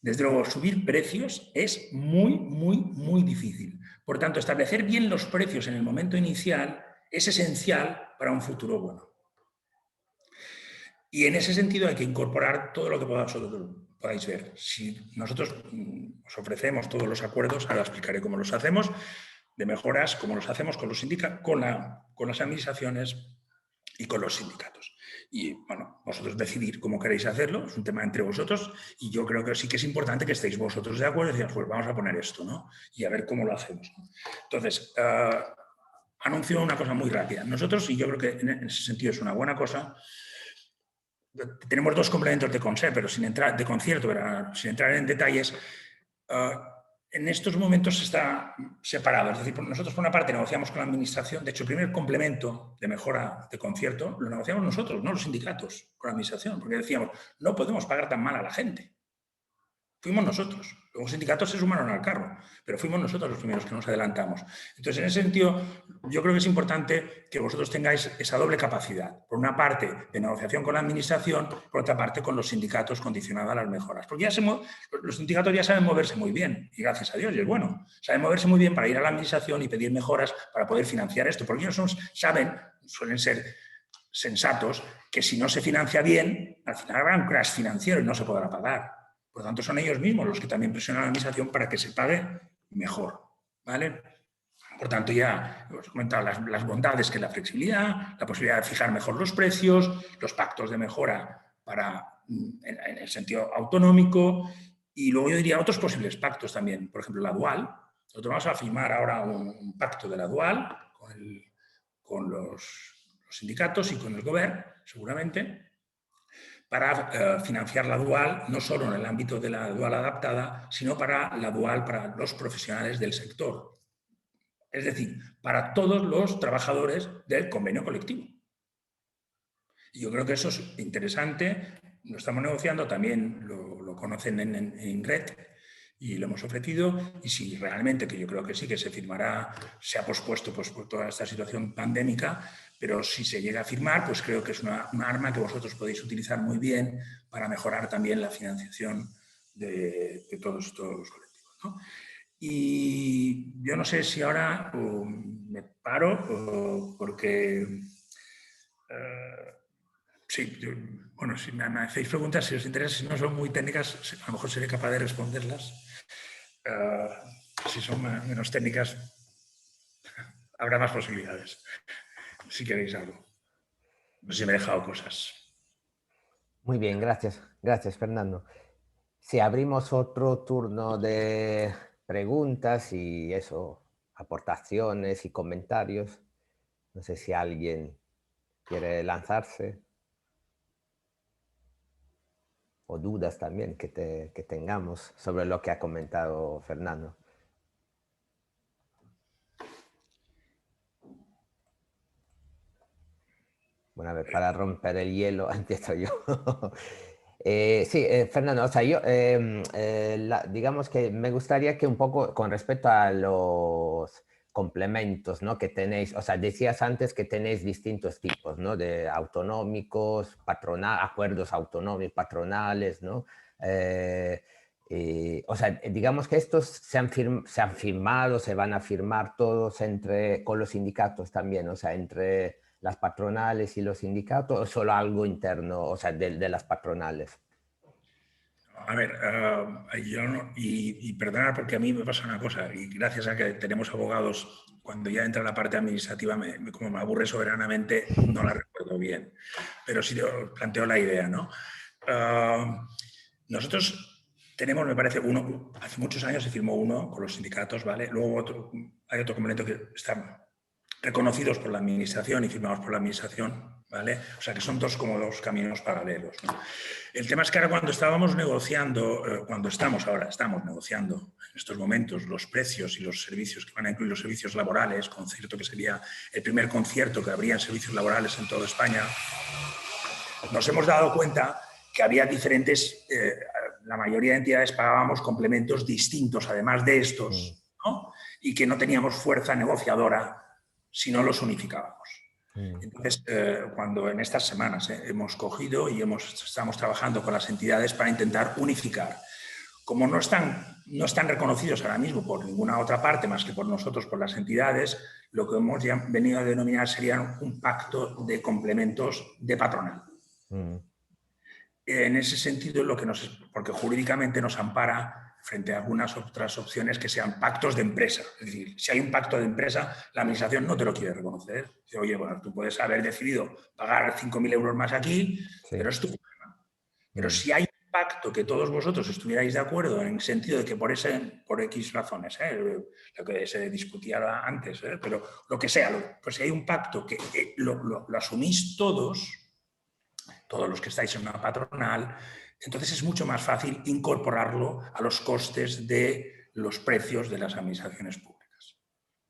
desde luego, subir precios es muy difícil. Por tanto, establecer bien los precios en el momento inicial es esencial para un futuro bueno. Y en ese sentido hay que incorporar todo lo que podáis ver. Si nosotros os ofrecemos todos los acuerdos, ahora explicaré cómo los hacemos, de mejoras, cómo los hacemos con los sindicatos, con las administraciones y con los sindicatos. Y bueno, vosotros decidir cómo queréis hacerlo, es un tema entre vosotros, y yo creo que sí que es importante que estéis vosotros de acuerdo y decir, pues vamos a poner esto, ¿no? Y a ver cómo lo hacemos, ¿no? Entonces, anuncio una cosa muy rápida. Nosotros, y yo creo que en ese sentido es una buena cosa, tenemos dos complementos de concierto, pero sin entrar en detalles. En estos momentos está separado. Es decir, nosotros por una parte negociamos con la administración. De hecho, el primer complemento de mejora de concierto lo negociamos nosotros, no los sindicatos, con la administración, porque decíamos, no podemos pagar tan mal a la gente. Fuimos nosotros. Los sindicatos se sumaron al carro, pero fuimos nosotros los primeros que nos adelantamos. Entonces, en ese sentido, yo creo que es importante que vosotros tengáis esa doble capacidad. Por una parte, de negociación con la administración, por otra parte, con los sindicatos condicionada a las mejoras. Porque los sindicatos ya saben moverse muy bien, y gracias a Dios, y es bueno. Saben moverse muy bien para ir a la administración y pedir mejoras para poder financiar esto. Porque ellos suelen ser sensatos, que si no se financia bien, al final habrá un crash financiero y no se podrá pagar. Por lo tanto, son ellos mismos los que también presionan a la administración para que se pague mejor, ¿vale? Por tanto, ya os he comentado las bondades que es la flexibilidad, la posibilidad de fijar mejor los precios, los pactos de mejora en el sentido autonómico, y luego yo diría otros posibles pactos también. Por ejemplo, la dual. Nosotros vamos a firmar ahora un pacto de la dual con los sindicatos y con el gobierno, seguramente, para financiar la dual, no solo en el ámbito de la dual adaptada, sino para la dual para los profesionales del sector. Es decir, para todos los trabajadores del convenio colectivo. Y yo creo que eso es interesante, lo estamos negociando, también lo conocen en INRET, Y lo hemos ofrecido, y si realmente, que yo creo que sí, que se firmará, se ha pospuesto pues, por toda esta situación pandémica, pero si se llega a firmar, pues creo que es una arma que vosotros podéis utilizar muy bien para mejorar también la financiación de todos los colectivos, ¿no? Y yo no sé si ahora me paro porque... sí, bueno, si me hacéis preguntas, si os interesa, si no son muy técnicas, a lo mejor seré capaz de responderlas. Si son menos técnicas, habrá más posibilidades. Si queréis algo. No sé si me he dejado cosas. Muy bien, gracias. Gracias, Fernando. Si abrimos otro turno de preguntas y eso, aportaciones y comentarios. No sé si alguien quiere lanzarse. O dudas también que tengamos sobre lo que ha comentado Fernando. Bueno, a ver, para romper el hielo, empiezo yo. Sí, Fernando, o sea, yo digamos que me gustaría que un poco con respecto a los complementos, ¿no? Que tenéis, o sea, decías antes que tenéis distintos tipos, ¿no? De autonómicos, acuerdos autonómicos, patronales, ¿no? O sea, digamos que estos se han firmado, se van a firmar todos con los sindicatos también, o sea, entre las patronales y los sindicatos, o solo algo interno, o sea, de las patronales. A ver, yo no, y perdonad porque a mí me pasa una cosa, y gracias a que tenemos abogados, cuando ya entra la parte administrativa, como me aburre soberanamente, no la recuerdo bien, pero sí os planteo la idea, ¿no? Nosotros tenemos, me parece, hace muchos años se firmó uno con los sindicatos, ¿vale? Luego hay otro complemento que están reconocidos por la administración y firmados por la administración, ¿vale? O sea que son como dos caminos paralelos, ¿no? El tema es que ahora cuando estábamos negociando, estamos negociando en estos momentos los precios y los servicios que van a incluir los servicios laborales, concierto que sería el primer concierto que habría en servicios laborales en toda España, nos hemos dado cuenta que había diferentes, la mayoría de entidades pagábamos complementos distintos, además de estos, ¿no? Y que no teníamos fuerza negociadora si no los unificábamos. Entonces, cuando en estas semanas hemos cogido y estamos trabajando con las entidades para intentar unificar. Como no están reconocidos ahora mismo por ninguna otra parte más que por nosotros, por las entidades, lo que hemos ya venido a denominar sería un pacto de complementos de patronal. En ese sentido, porque jurídicamente nos ampara frente a algunas otras opciones que sean pactos de empresa. Es decir, si hay un pacto de empresa, la administración no te lo quiere reconocer. Dice, oye, bueno, tú puedes haber decidido pagar 5.000 euros más aquí, sí, pero es tu problema. Pero si hay un pacto que todos vosotros estuvierais de acuerdo en el sentido de que por X razones, lo que se discutía antes, pero lo que sea, pues si hay un pacto que lo asumís todos los que estáis en una patronal, entonces es mucho más fácil incorporarlo a los costes de los precios de las administraciones públicas.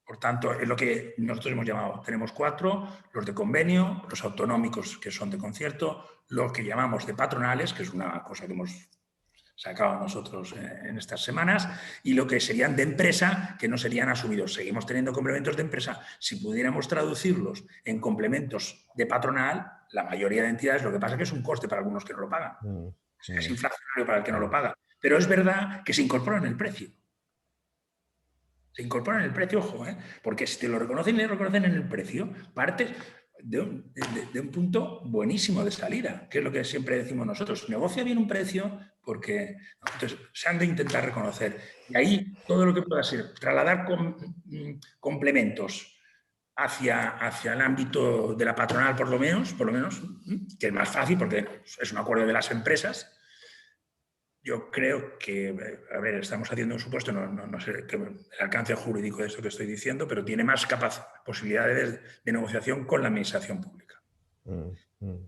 Por tanto, es lo que nosotros hemos llamado, tenemos 4, los de convenio, los autonómicos que son de concierto, los que llamamos de patronales, que es una cosa que hemos sacado nosotros en estas semanas, y lo que serían de empresa, que no serían asumidos. Seguimos teniendo complementos de empresa. Si pudiéramos traducirlos en complementos de patronal, la mayoría de entidades, lo que pasa es que es un coste para algunos que no lo pagan. Es inflacionario para el que no lo paga. Pero es verdad que se incorpora en el precio. Se incorpora en el precio, ojo, porque si te lo reconocen en el precio, partes de un punto buenísimo de salida, que es lo que siempre decimos nosotros. Negocia bien un precio porque entonces, se han de intentar reconocer. Y ahí todo lo que pueda ser, trasladar complementos hacia el ámbito de la patronal, por lo menos, que es más fácil porque es un acuerdo de las empresas. Yo creo que, a ver, estamos haciendo un supuesto, no sé el alcance jurídico de esto que estoy diciendo, pero tiene más posibilidades de negociación con la administración pública.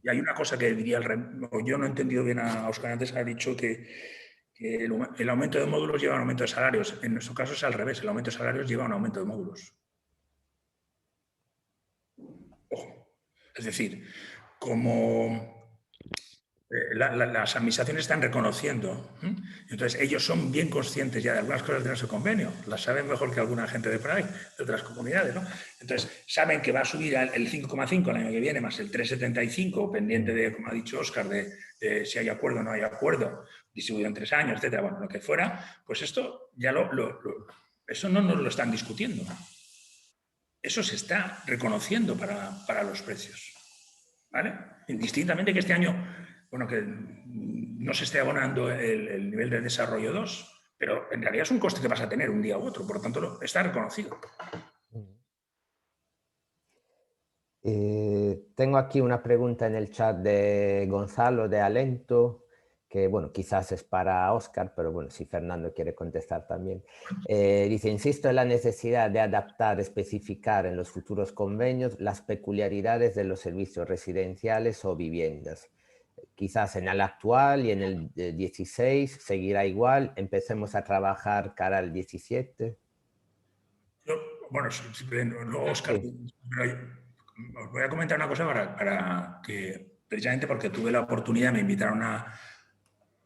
Y hay una cosa que diría, yo no he entendido bien a Óscar, antes ha dicho que el aumento de módulos lleva a un aumento de salarios. En nuestro caso es al revés, el aumento de salarios lleva a un aumento de módulos. Ojo. Es decir, como las administraciones están reconociendo. Entonces, ellos son bien conscientes ya de algunas cosas de nuestro convenio, las saben mejor que alguna gente de por ahí, de otras comunidades, ¿no? Entonces, saben que va a subir el 5,5 el año que viene, más el 3,75, pendiente de, como ha dicho Óscar, de si hay acuerdo o no hay acuerdo, distribuido en 3 años, etcétera, bueno, lo que fuera, pues esto ya eso no nos lo están discutiendo, ¿no? Eso se está reconociendo para los precios, ¿vale? Indistintamente que este año, bueno, que no se esté abonando el nivel de desarrollo 2, pero en realidad es un coste que vas a tener un día u otro, por lo tanto está reconocido. Tengo aquí una pregunta en el chat de Gonzalo de Alento, que bueno, quizás es para Óscar, pero bueno, si Fernando quiere contestar también. Dice, insisto en la necesidad de adaptar, especificar en los futuros convenios las peculiaridades de los servicios residenciales o viviendas. Quizás en el actual y en el 16 seguirá igual. Empecemos a trabajar cara al 17. Bueno, Óscar, Sí. os voy a comentar una cosa para que, precisamente porque tuve la oportunidad, me invitaron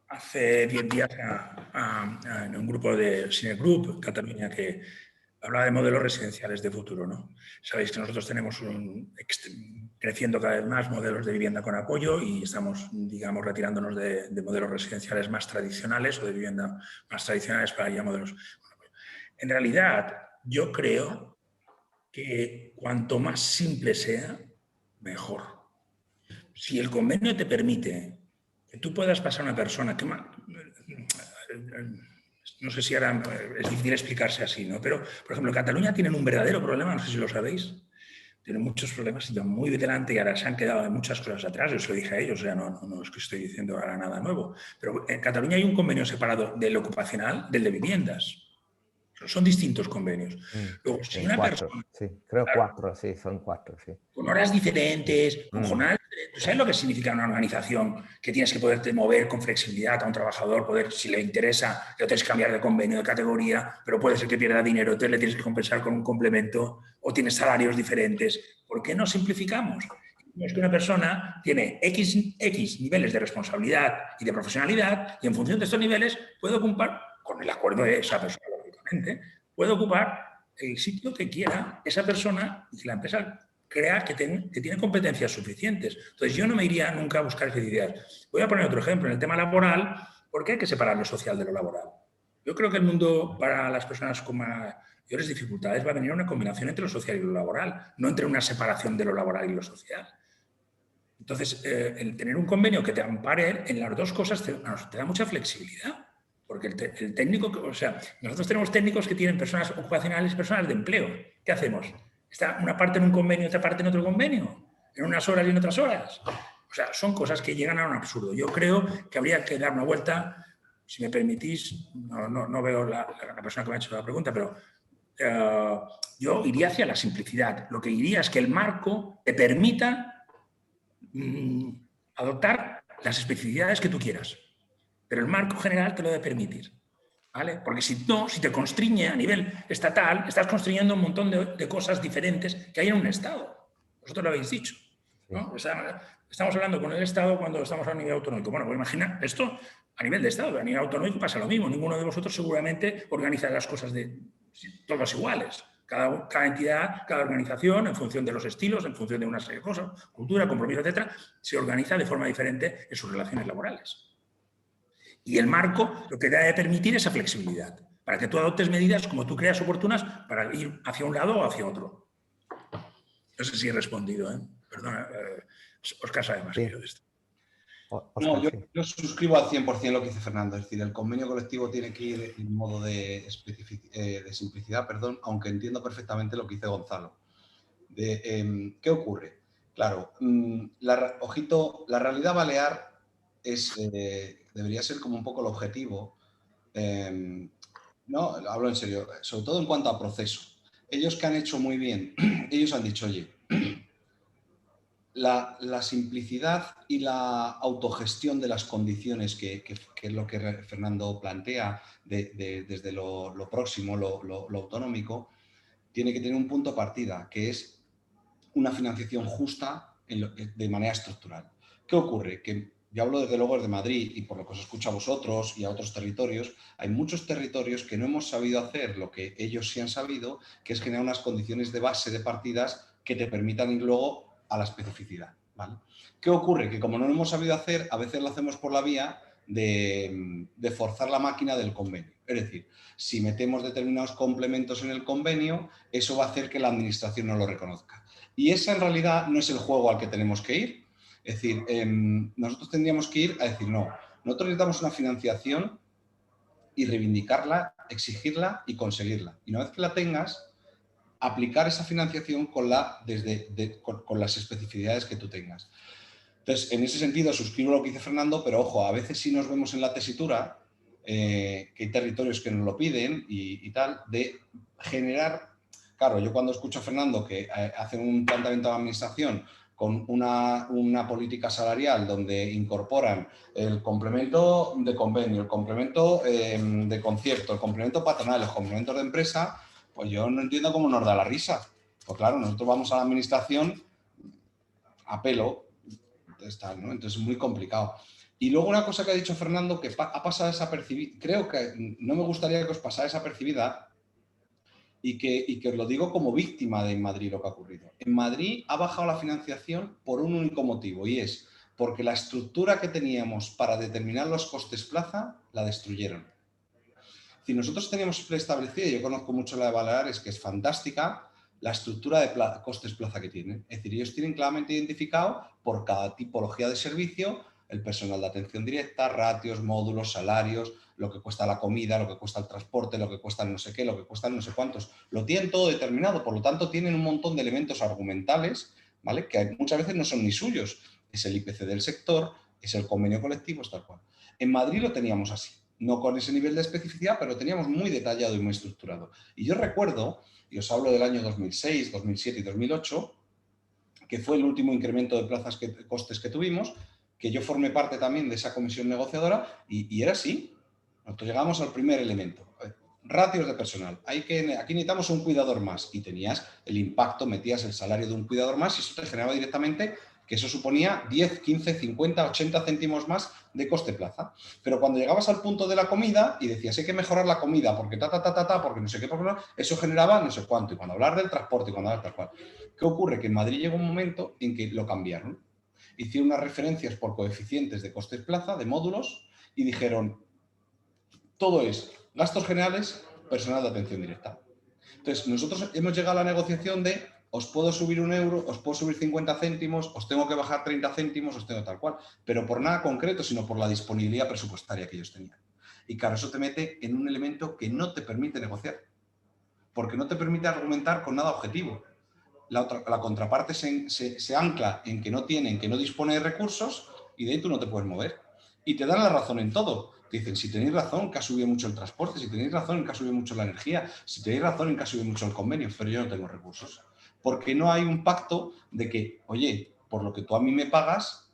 hace 10 días en un grupo de Cine Group, Cataluña, que hablaba de modelos residenciales de futuro, ¿no? Sabéis que nosotros tenemos creciendo cada vez más modelos de vivienda con apoyo y estamos, digamos, retirándonos de modelos residenciales más tradicionales o de vivienda más tradicionales para ya modelos. En realidad, yo creo que cuanto más simple sea, mejor. Si el convenio te permite que tú puedas pasar a una persona que no sé si ahora es difícil explicarse así, ¿no? Pero, por ejemplo, en Cataluña tienen un verdadero problema, no sé si lo sabéis, tienen muchos problemas, están muy delante y ahora se han quedado en muchas cosas atrás, yo se lo dije a ellos, o sea, no es que estoy diciendo ahora nada nuevo, pero en Cataluña hay un convenio separado del ocupacional del de viviendas. Son distintos convenios. Luego, si Sí, una 4, persona... sí, creo Claro, 4, sí, son 4, sí. con horas diferentes, con jornadas diferentes. ¿Sabes lo que significa una organización? Que tienes que poderte mover con flexibilidad a un trabajador, poder, si le interesa, le tienes que cambiar de convenio, de categoría, pero puede ser que pierda dinero, entonces le tienes que compensar con un complemento o tienes salarios diferentes. ¿Por qué no simplificamos? Es que una persona tiene X niveles de responsabilidad y de profesionalidad y en función de estos niveles puede ocupar, con el acuerdo de esa persona, lógicamente, puede ocupar el sitio que quiera esa persona y que la empresa crea que tiene competencias suficientes. Entonces, yo no me iría nunca a buscar felicidades. Voy a poner otro ejemplo. En el tema laboral, ¿por qué hay que separar lo social de lo laboral? Yo creo que el mundo para las personas con mayores dificultades va a venir una combinación entre lo social y lo laboral, no entre una separación de lo laboral y lo social. Entonces, el tener un convenio que te ampare en las dos cosas te da mucha flexibilidad. Porque el técnico, o sea, nosotros tenemos técnicos que tienen personas ocupacionales y personas de empleo. ¿Qué hacemos? ¿Está una parte en un convenio y otra parte en otro convenio? ¿En unas horas y en otras horas? O sea, son cosas que llegan a un absurdo. Yo creo que habría que dar una vuelta, si me permitís, no veo la persona que me ha hecho la pregunta, pero yo iría hacia la simplicidad. Lo que diría es que el marco te permita adoptar las especificidades que tú quieras. Pero el marco general te lo debe permitir, ¿vale? Porque si no, si te constriñe a nivel estatal, estás construyendo un montón de cosas diferentes que hay en un Estado. Vosotros lo habéis dicho, ¿no? Sí. Estamos hablando con el Estado cuando estamos a nivel autonómico. Bueno, pues imagina esto a nivel de Estado, a nivel autonómico pasa lo mismo. Ninguno de vosotros seguramente organiza las cosas todos iguales. Cada entidad, cada organización, en función de los estilos, en función de una serie de cosas, cultura, compromiso, etcétera, se organiza de forma diferente en sus relaciones laborales. Y el marco lo que debe permitir esa flexibilidad, para que tú adoptes medidas como tú creas oportunas para ir hacia un lado o hacia otro. No sé si he respondido, ¿eh? Perdona, Óscar sabe más que yo de esto. No, yo suscribo al 100% lo que dice Fernando. Es decir, el convenio colectivo tiene que ir en modo de simplicidad, aunque entiendo perfectamente lo que dice Gonzalo. ¿Qué ocurre? Claro, ojito, la realidad balear debería ser como un poco el objetivo. No, hablo en serio, sobre todo en cuanto a proceso. Ellos que han hecho muy bien, ellos han dicho, oye, la simplicidad y la autogestión de las condiciones, que es lo que Fernando plantea desde lo próximo, lo autonómico, tiene que tener un punto de partida, que es una financiación justa de manera estructural. ¿Qué ocurre? Que yo hablo desde luego desde Madrid y por lo que os escucho a vosotros y a otros territorios, hay muchos territorios que no hemos sabido hacer lo que ellos sí han sabido, que es generar unas condiciones de base de partidas que te permitan ir luego a la especificidad, ¿vale? ¿Qué ocurre? Que como no lo hemos sabido hacer, a veces lo hacemos por la vía de forzar la máquina del convenio. Es decir, si metemos determinados complementos en el convenio, eso va a hacer que la administración no lo reconozca. Y ese en realidad no es el juego al que tenemos que ir. Es decir, nosotros tendríamos que ir a decir, no, nosotros necesitamos una financiación y reivindicarla, exigirla y conseguirla. Y una vez que la tengas, aplicar esa financiación con las especificidades que tú tengas. Entonces, en ese sentido, suscribo lo que dice Fernando, pero ojo, a veces sí nos vemos en la tesitura, que hay territorios que nos lo piden y tal, de generar. Claro, yo cuando escucho a Fernando que hace un planteamiento de administración con una política salarial donde incorporan el complemento de convenio, el complemento de concierto, el complemento patronal, los complementos de empresa, pues yo no entiendo cómo nos da la risa. Pues claro, nosotros vamos a la administración a pelo, ¿no? Entonces es muy complicado. Y luego una cosa que ha dicho Fernando que ha pasado desapercibida, creo que no me gustaría que os pasara desapercibida y que os lo digo como víctima de en Madrid lo que ha ocurrido. En Madrid ha bajado la financiación por un único motivo y es porque la estructura que teníamos para determinar los costes plaza la destruyeron. Si nosotros teníamos preestablecida, yo conozco mucho la de Baleares, que es fantástica, la estructura de costes plaza que tienen. Es decir, ellos tienen claramente identificado por cada tipología de servicio el personal de atención directa, ratios, módulos, salarios, lo que cuesta la comida, lo que cuesta el transporte, lo que cuesta el no sé qué, lo que cuesta el no sé cuántos. Lo tienen todo determinado, por lo tanto tienen un montón de elementos argumentales, ¿vale? Que muchas veces no son ni suyos. Es el IPC del sector, es el convenio colectivo, es tal cual. En Madrid lo teníamos así. No con ese nivel de especificidad, pero lo teníamos muy detallado y muy estructurado. Y yo recuerdo, y os hablo del año 2006, 2007 y 2008, que fue el último incremento de plazas costes que tuvimos, que yo formé parte también de esa comisión negociadora y era así. Nosotros llegamos al primer elemento, ratios de personal. Aquí necesitamos un cuidador más y tenías el impacto, metías el salario de un cuidador más y eso te generaba directamente que eso suponía 10, 15, 50, 80 céntimos más de coste plaza. Pero cuando llegabas al punto de la comida y decías, hay que mejorar la comida porque porque no sé qué, porque no, eso generaba no sé cuánto. Y cuando hablar del transporte y cuando hablar tal cual. ¿Qué ocurre? Que en Madrid llegó un momento en que lo cambiaron. Hicieron unas referencias por coeficientes de costes plaza, de módulos, y dijeron, todo es gastos generales, personal de atención directa. Entonces, nosotros hemos llegado a la negociación de os puedo subir 1 euro, os puedo subir 50 céntimos, os tengo que bajar 30 céntimos, os tengo tal cual. Pero por nada concreto, sino por la disponibilidad presupuestaria que ellos tenían. Y claro, eso te mete en un elemento que no te permite negociar. Porque no te permite argumentar con nada objetivo. La contraparte se ancla en que no tiene, en que no dispone de recursos y de ahí tú no te puedes mover. Y te dan la razón en todo. Te dicen, si tenéis razón, que ha subido mucho el transporte, si tenéis razón, en que ha subido mucho la energía, si tenéis razón, en que ha subido mucho el convenio, pero yo no tengo recursos. Porque no hay un pacto de que, oye, por lo que tú a mí me pagas,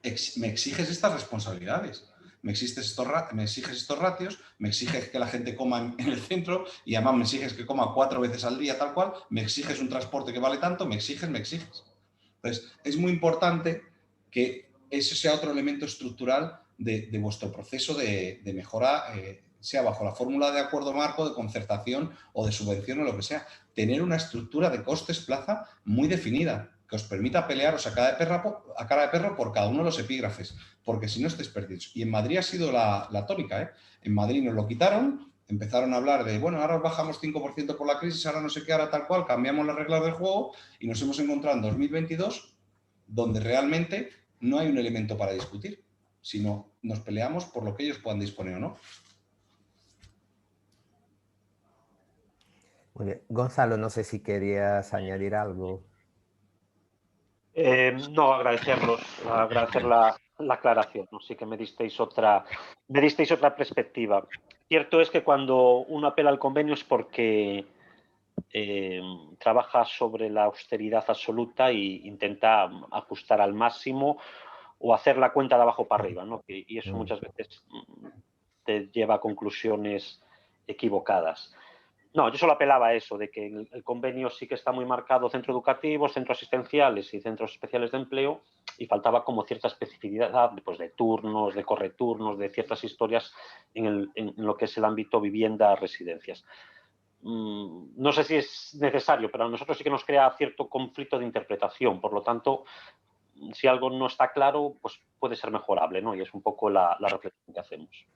me exiges estas responsabilidades. Me exiges estos ratios, me exiges que la gente coma en el centro y además me exiges que coma 4 veces al día tal cual, me exiges un transporte que vale tanto, me exiges. Entonces, es muy importante que ese sea otro elemento estructural de vuestro proceso de mejora, sea bajo la fórmula de acuerdo marco, de concertación o de subvención o lo que sea. Tener una estructura de costes plaza muy definida, que os permita pelearos a cara de perro por cada uno de los epígrafes, porque si no estáis perdidos. Y en Madrid ha sido la tónica, ¿eh? En Madrid nos lo quitaron, empezaron a hablar de, bueno, ahora bajamos 5% por la crisis, ahora no sé qué, ahora tal cual, cambiamos las reglas del juego y nos hemos encontrado en 2022 donde realmente no hay un elemento para discutir, sino nos peleamos por lo que ellos puedan disponer o no. Muy bien. Gonzalo, no sé si querías añadir algo. No, agradecer la aclaración, ¿no? Sí que me disteis otra perspectiva. Cierto es que cuando uno apela al convenio es porque trabaja sobre la austeridad absoluta e intenta ajustar al máximo o hacer la cuenta de abajo para arriba, ¿no? Y eso muchas veces te lleva a conclusiones equivocadas. No, yo solo apelaba a eso, de que el convenio sí que está muy marcado centro educativo, centros asistenciales y centros especiales de empleo, y faltaba como cierta especificidad pues, de turnos, de correturnos, de ciertas historias en lo que es el ámbito vivienda, residencias. No sé si es necesario, pero a nosotros sí que nos crea cierto conflicto de interpretación. Por lo tanto, si algo no está claro, pues puede ser mejorable, ¿no? Y es un poco la reflexión que hacemos.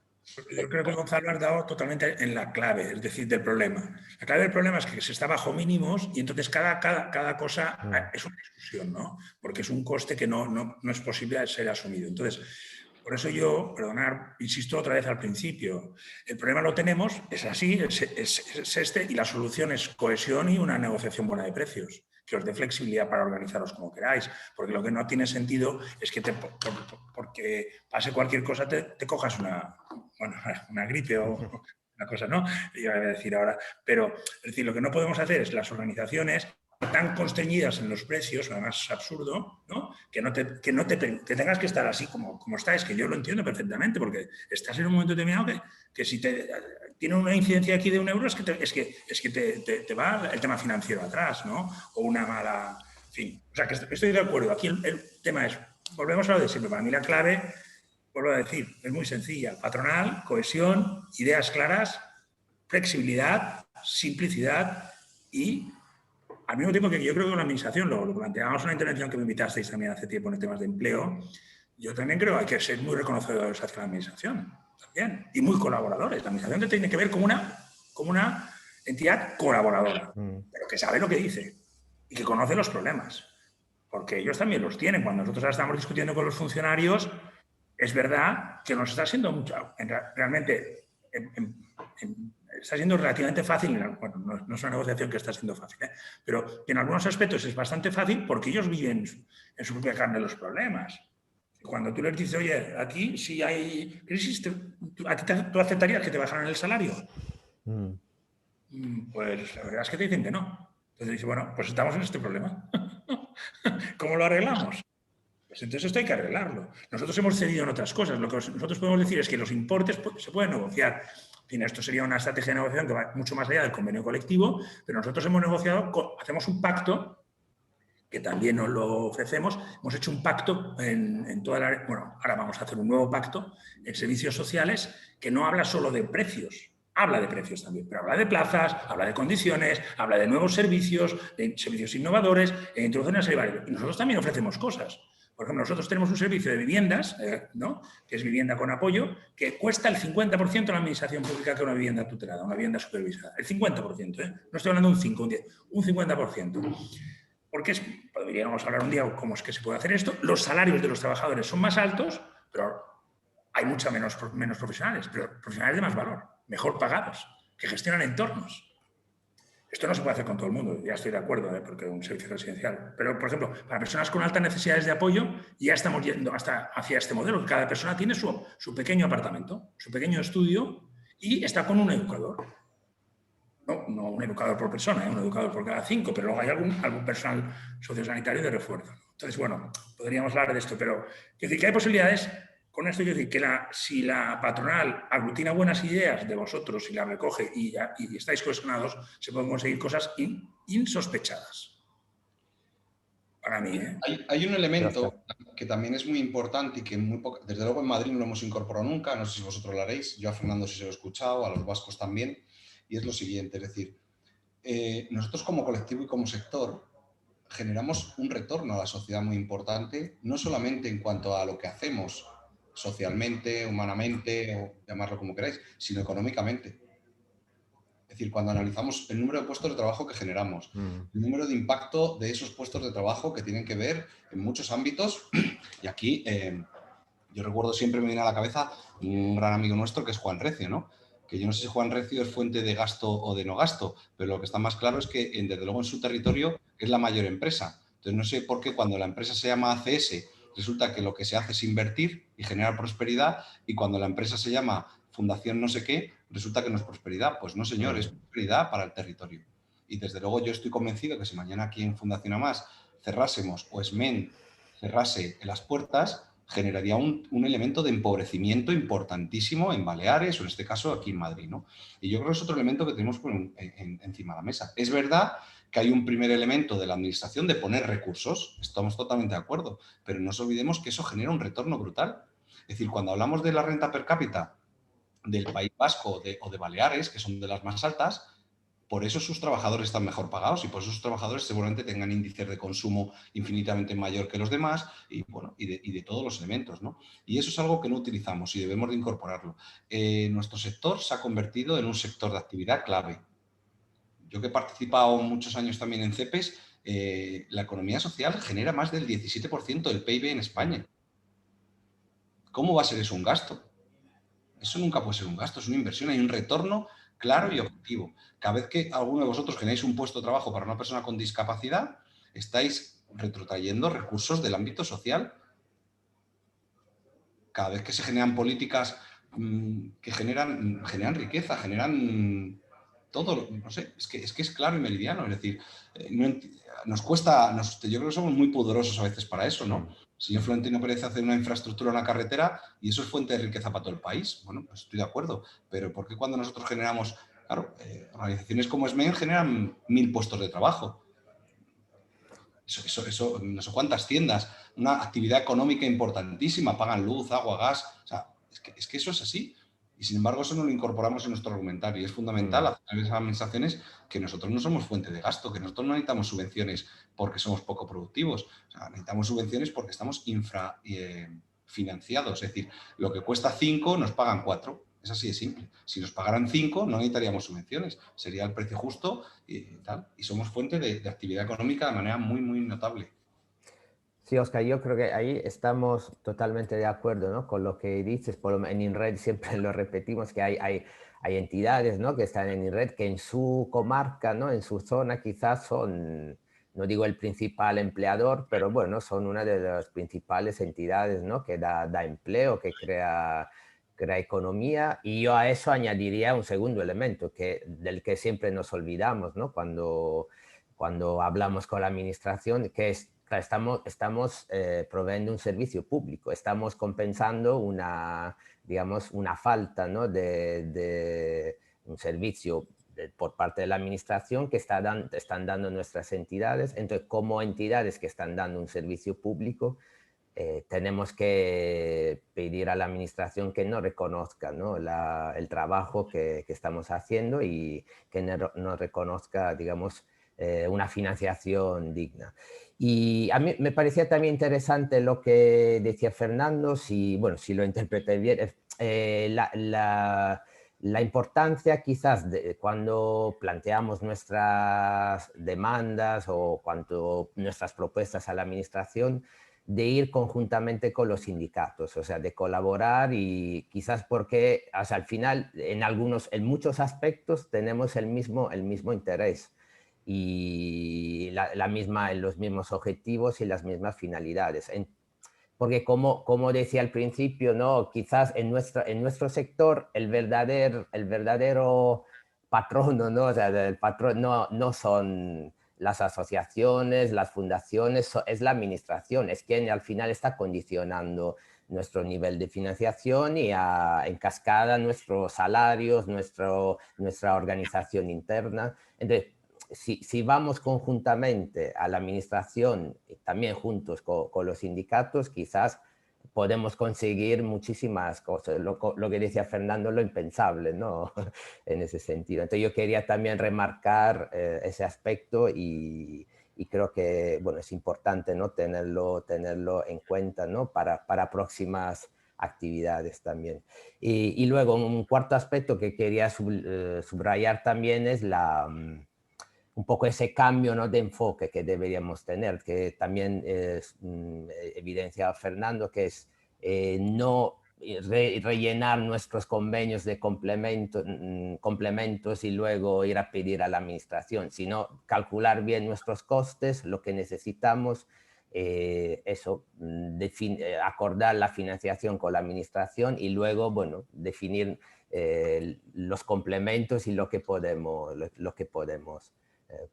Yo creo que Gonzalo has dado totalmente en la clave, es decir, del problema. La clave del problema es que se está bajo mínimos y entonces cada cosa es una discusión, ¿no? Porque es un coste que no es posible ser asumido. Entonces, por eso yo, perdonar, insisto otra vez al principio, el problema lo tenemos, es así, es este, y la solución es cohesión y una negociación buena de precios, que os dé flexibilidad para organizaros como queráis, porque lo que no tiene sentido es que porque pase cualquier cosa te cojas una gripe o una cosa, ¿no? Yo voy a decir ahora, pero es decir, lo que no podemos hacer es las organizaciones tan constreñidas en los precios, además es absurdo, ¿no? Que tengas que estar así como está, es que yo lo entiendo perfectamente, porque estás en un momento determinado que si tiene una incidencia aquí de €1 es que te va el tema financiero atrás, ¿no? O una mala... En fin, o sea, que estoy de acuerdo. Aquí el tema es, volvemos a lo de siempre, para mí la clave, vuelvo a decir, es muy sencilla. Patronal, cohesión, ideas claras, flexibilidad, simplicidad y... Al mismo tiempo que yo creo que la administración, lo planteábamos en una intervención que me invitasteis también hace tiempo en temas de empleo, yo también creo que hay que ser muy reconocedores hacia la administración también, y muy colaboradores. La administración te tiene que ver como una entidad colaboradora, pero que sabe lo que dice y que conoce los problemas, porque ellos también los tienen. Cuando nosotros ahora estamos discutiendo con los funcionarios, es verdad que nos está siendo mucho, realmente... está siendo relativamente fácil, bueno, no es una negociación que está siendo fácil, pero en algunos aspectos es bastante fácil porque ellos viven en su propia carne los problemas. Cuando tú les dices, oye, aquí si hay crisis, ¿tú aceptarías que te bajaran el salario? Pues la verdad es que te dicen que no. Entonces dices, bueno, pues estamos en este problema. ¿Cómo lo arreglamos? Pues entonces esto hay que arreglarlo. Nosotros hemos cedido en otras cosas. Lo que nosotros podemos decir es que los importes se pueden negociar. En fin, esto sería una estrategia de negociación que va mucho más allá del convenio colectivo, pero nosotros hemos negociado, hacemos un pacto, que también nos lo ofrecemos, hemos hecho un pacto en toda la... Bueno, ahora vamos a hacer un nuevo pacto en servicios sociales que no habla solo de precios, habla de precios también, pero habla de plazas, habla de condiciones, habla de nuevos servicios, de servicios innovadores, introduce una serie de variables. Y nosotros también ofrecemos cosas. Por ejemplo, nosotros tenemos un servicio de viviendas, ¿no? Que es vivienda con apoyo, que cuesta el 50% a la administración pública que una vivienda tutelada, una vivienda supervisada. El 50%, no estoy hablando de un 5, un 10, un 50%. Porque podríamos hablar un día cómo es que se puede hacer esto. Los salarios de los trabajadores son más altos, pero hay mucha menos profesionales, pero profesionales de más valor, mejor pagados, que gestionan entornos. Esto no se puede hacer con todo el mundo, ya estoy de acuerdo, porque es un servicio residencial. Pero, por ejemplo, para personas con altas necesidades de apoyo, ya estamos yendo hacia este modelo. Cada persona tiene su pequeño apartamento, su pequeño estudio y está con un educador. No un educador por persona, un educador por cada 5, pero luego hay algún personal sociosanitario de refuerzo. Entonces, bueno, podríamos hablar de esto, pero quiero decir que hay posibilidades. Con esto quiero decir que si la patronal aglutina buenas ideas de vosotros y las recoge y estáis cohesionados, se pueden conseguir cosas insospechadas. Para mí, ¿eh? Hay un elemento que también es muy importante y que desde luego en Madrid no lo hemos incorporado nunca, no sé si vosotros lo haréis, yo a Fernando sí se lo he escuchado, a los vascos también, y es lo siguiente, es decir, nosotros como colectivo y como sector generamos un retorno a la sociedad muy importante, no solamente en cuanto a lo que hacemos socialmente, humanamente, o llamarlo como queráis, sino económicamente. Es decir, cuando analizamos el número de puestos de trabajo que generamos, el número de impacto de esos puestos de trabajo que tienen que ver en muchos ámbitos, y aquí yo recuerdo, siempre me viene a la cabeza un gran amigo nuestro que es Juan Recio, ¿no? Que yo no sé si Juan Recio es fuente de gasto o de no gasto, pero lo que está más claro es que desde luego en su territorio es la mayor empresa. Entonces no sé por qué cuando la empresa se llama ACS resulta que lo que se hace es invertir y generar prosperidad, y cuando la empresa se llama Fundación no sé qué, resulta que no es prosperidad. Pues no, señor, es prosperidad para el territorio. Y desde luego yo estoy convencido que si mañana aquí en Fundación Amás cerrásemos o SMEN cerrase las puertas, generaría un elemento de empobrecimiento importantísimo en Baleares o en este caso aquí en Madrid, ¿no? Y yo creo que es otro elemento que tenemos encima de la mesa. Es verdad que hay un primer elemento de la administración de poner recursos, estamos totalmente de acuerdo, pero no nos olvidemos que eso genera un retorno brutal. Es decir, cuando hablamos de la renta per cápita del País Vasco o de Baleares, que son de las más altas, por eso sus trabajadores están mejor pagados y por eso sus trabajadores seguramente tengan índices de consumo infinitamente mayor que los demás y, bueno, y de todos los elementos, ¿no? Y eso es algo que no utilizamos y debemos de incorporarlo. Nuestro sector se ha convertido en un sector de actividad clave. Yo que he participado muchos años también en CEPES, la economía social genera más del 17% del PIB en España. ¿Cómo va a ser eso un gasto? Eso nunca puede ser un gasto, es una inversión, hay un retorno claro y objetivo. Cada vez que alguno de vosotros generáis un puesto de trabajo para una persona con discapacidad, estáis retrotrayendo recursos del ámbito social. Cada vez que se generan políticas que generan riqueza, generan todo, no sé, es que es claro y meridiano. Es decir, nos cuesta, yo creo que somos muy pudorosos a veces para eso, ¿no? El señor Florentino Pérez hace una infraestructura, una carretera, y eso es fuente de riqueza para todo el país. Bueno, pues estoy de acuerdo, pero ¿por qué cuando nosotros generamos, claro, organizaciones como SMEN generan 1000 puestos de trabajo? Eso, no sé cuántas tiendas, una actividad económica importantísima, pagan luz, agua, gas, o sea, es que eso es así. Y sin embargo, eso no lo incorporamos en nuestro argumentario. Y es fundamental hacer a esas administraciones que nosotros no somos fuente de gasto, que nosotros no necesitamos subvenciones porque somos poco productivos. O sea, necesitamos subvenciones porque estamos infrafinanciados. Es decir, lo que cuesta 5 nos pagan 4. Es así de simple. Si nos pagaran 5, no necesitaríamos subvenciones. Sería el precio justo y tal. Y somos fuente de actividad económica de manera muy, muy notable. Sí, Oscar, yo creo que ahí estamos totalmente de acuerdo, ¿no? Con lo que dices. En INRED siempre lo repetimos, que hay entidades, ¿no? Que están en INRED que en su comarca, ¿no? En su zona quizás son, no digo el principal empleador, pero bueno, son una de las principales entidades, ¿no? Que da empleo, que crea economía. Y yo a eso añadiría un segundo elemento del que siempre nos olvidamos, ¿no? Cuando hablamos con la administración, que es estamos proveyendo un servicio público, estamos compensando digamos, una falta, ¿no? de un servicio por parte de la administración que están dando nuestras entidades. Entonces, como entidades que están dando un servicio público, tenemos que pedir a la administración que nos reconozca, ¿no? el trabajo que estamos haciendo y que nos reconozca, digamos, una financiación digna. Y a mí me parecía también interesante lo que decía Fernando, bueno, si lo interpreté bien, la importancia quizás cuando planteamos nuestras demandas o nuestras propuestas a la administración, de ir conjuntamente con los sindicatos, o sea, de colaborar y quizás porque, o sea, al final, en muchos aspectos tenemos el mismo interés y los mismos objetivos y las mismas finalidades. Porque como decía al principio, ¿no? Quizás en nuestro sector el verdadero patrono, ¿no? O sea, el patrón no son las asociaciones, las fundaciones, es la administración, es quien al final está condicionando nuestro nivel de financiación y en cascada nuestros salarios, nuestra organización interna. Entonces, si vamos conjuntamente a la administración, también juntos con los sindicatos, quizás podemos conseguir muchísimas cosas. Lo que decía Fernando, lo impensable, ¿no? En ese sentido. Entonces yo quería también remarcar ese aspecto y creo que, bueno, es importante, ¿no? tenerlo en cuenta, ¿no? Para próximas actividades también. Y luego un cuarto aspecto que quería subrayar también es un poco ese cambio, ¿no? de enfoque que deberíamos tener, que también evidencia Fernando, que es no rellenar nuestros convenios de complementos y luego ir a pedir a la administración, sino calcular bien nuestros costes, lo que necesitamos, acordar la financiación con la administración y luego, bueno, definir los complementos y lo que podemos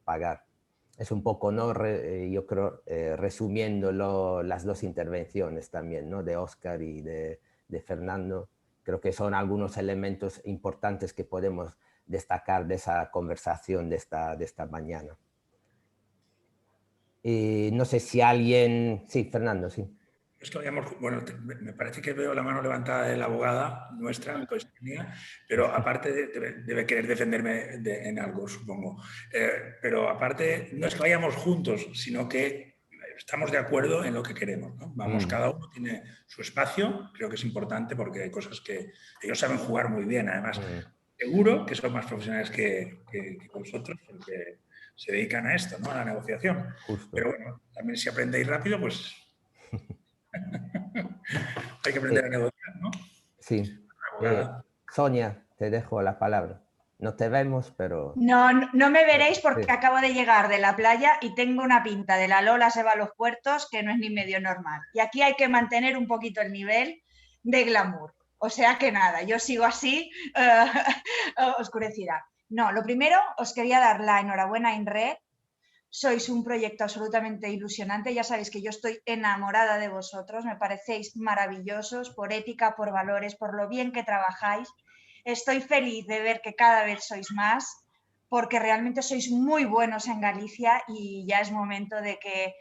pagar. Es un poco, ¿no? Yo creo, resumiendo las dos intervenciones también, ¿no? De Óscar y de Fernando, creo que son algunos elementos importantes que podemos destacar de esa conversación de esta mañana. No sé si alguien... Sí, Fernando, sí. Es que bueno, me parece que veo la mano levantada de la abogada nuestra, pues, mía, pero aparte debe querer defenderme en algo, supongo. Pero aparte, no es que vayamos juntos, sino que estamos de acuerdo en lo que queremos, ¿no? Vamos, cada uno tiene su espacio, creo que es importante porque hay cosas que ellos saben jugar muy bien, además. Seguro que son más profesionales que vosotros porque se dedican a esto, ¿no? A la negociación. Justo. Pero bueno, también si aprendéis rápido, pues... Hay que aprender a negociar, ¿no? Sí. Sonia, te dejo la palabra. No te vemos, pero... No me veréis porque acabo de llegar de la playa y tengo una pinta de la Lola se va a los puertos que no es ni medio normal. Y aquí hay que mantener un poquito el nivel de glamour. O sea que nada, yo sigo así, oscurecida. No, lo primero, os quería dar la enhorabuena a INRED. Sois un proyecto absolutamente ilusionante. Ya sabéis que yo estoy enamorada de vosotros. Me parecéis maravillosos por ética, por valores, por lo bien que trabajáis. Estoy feliz de ver que cada vez sois más, porque realmente sois muy buenos en Galicia y ya es momento de que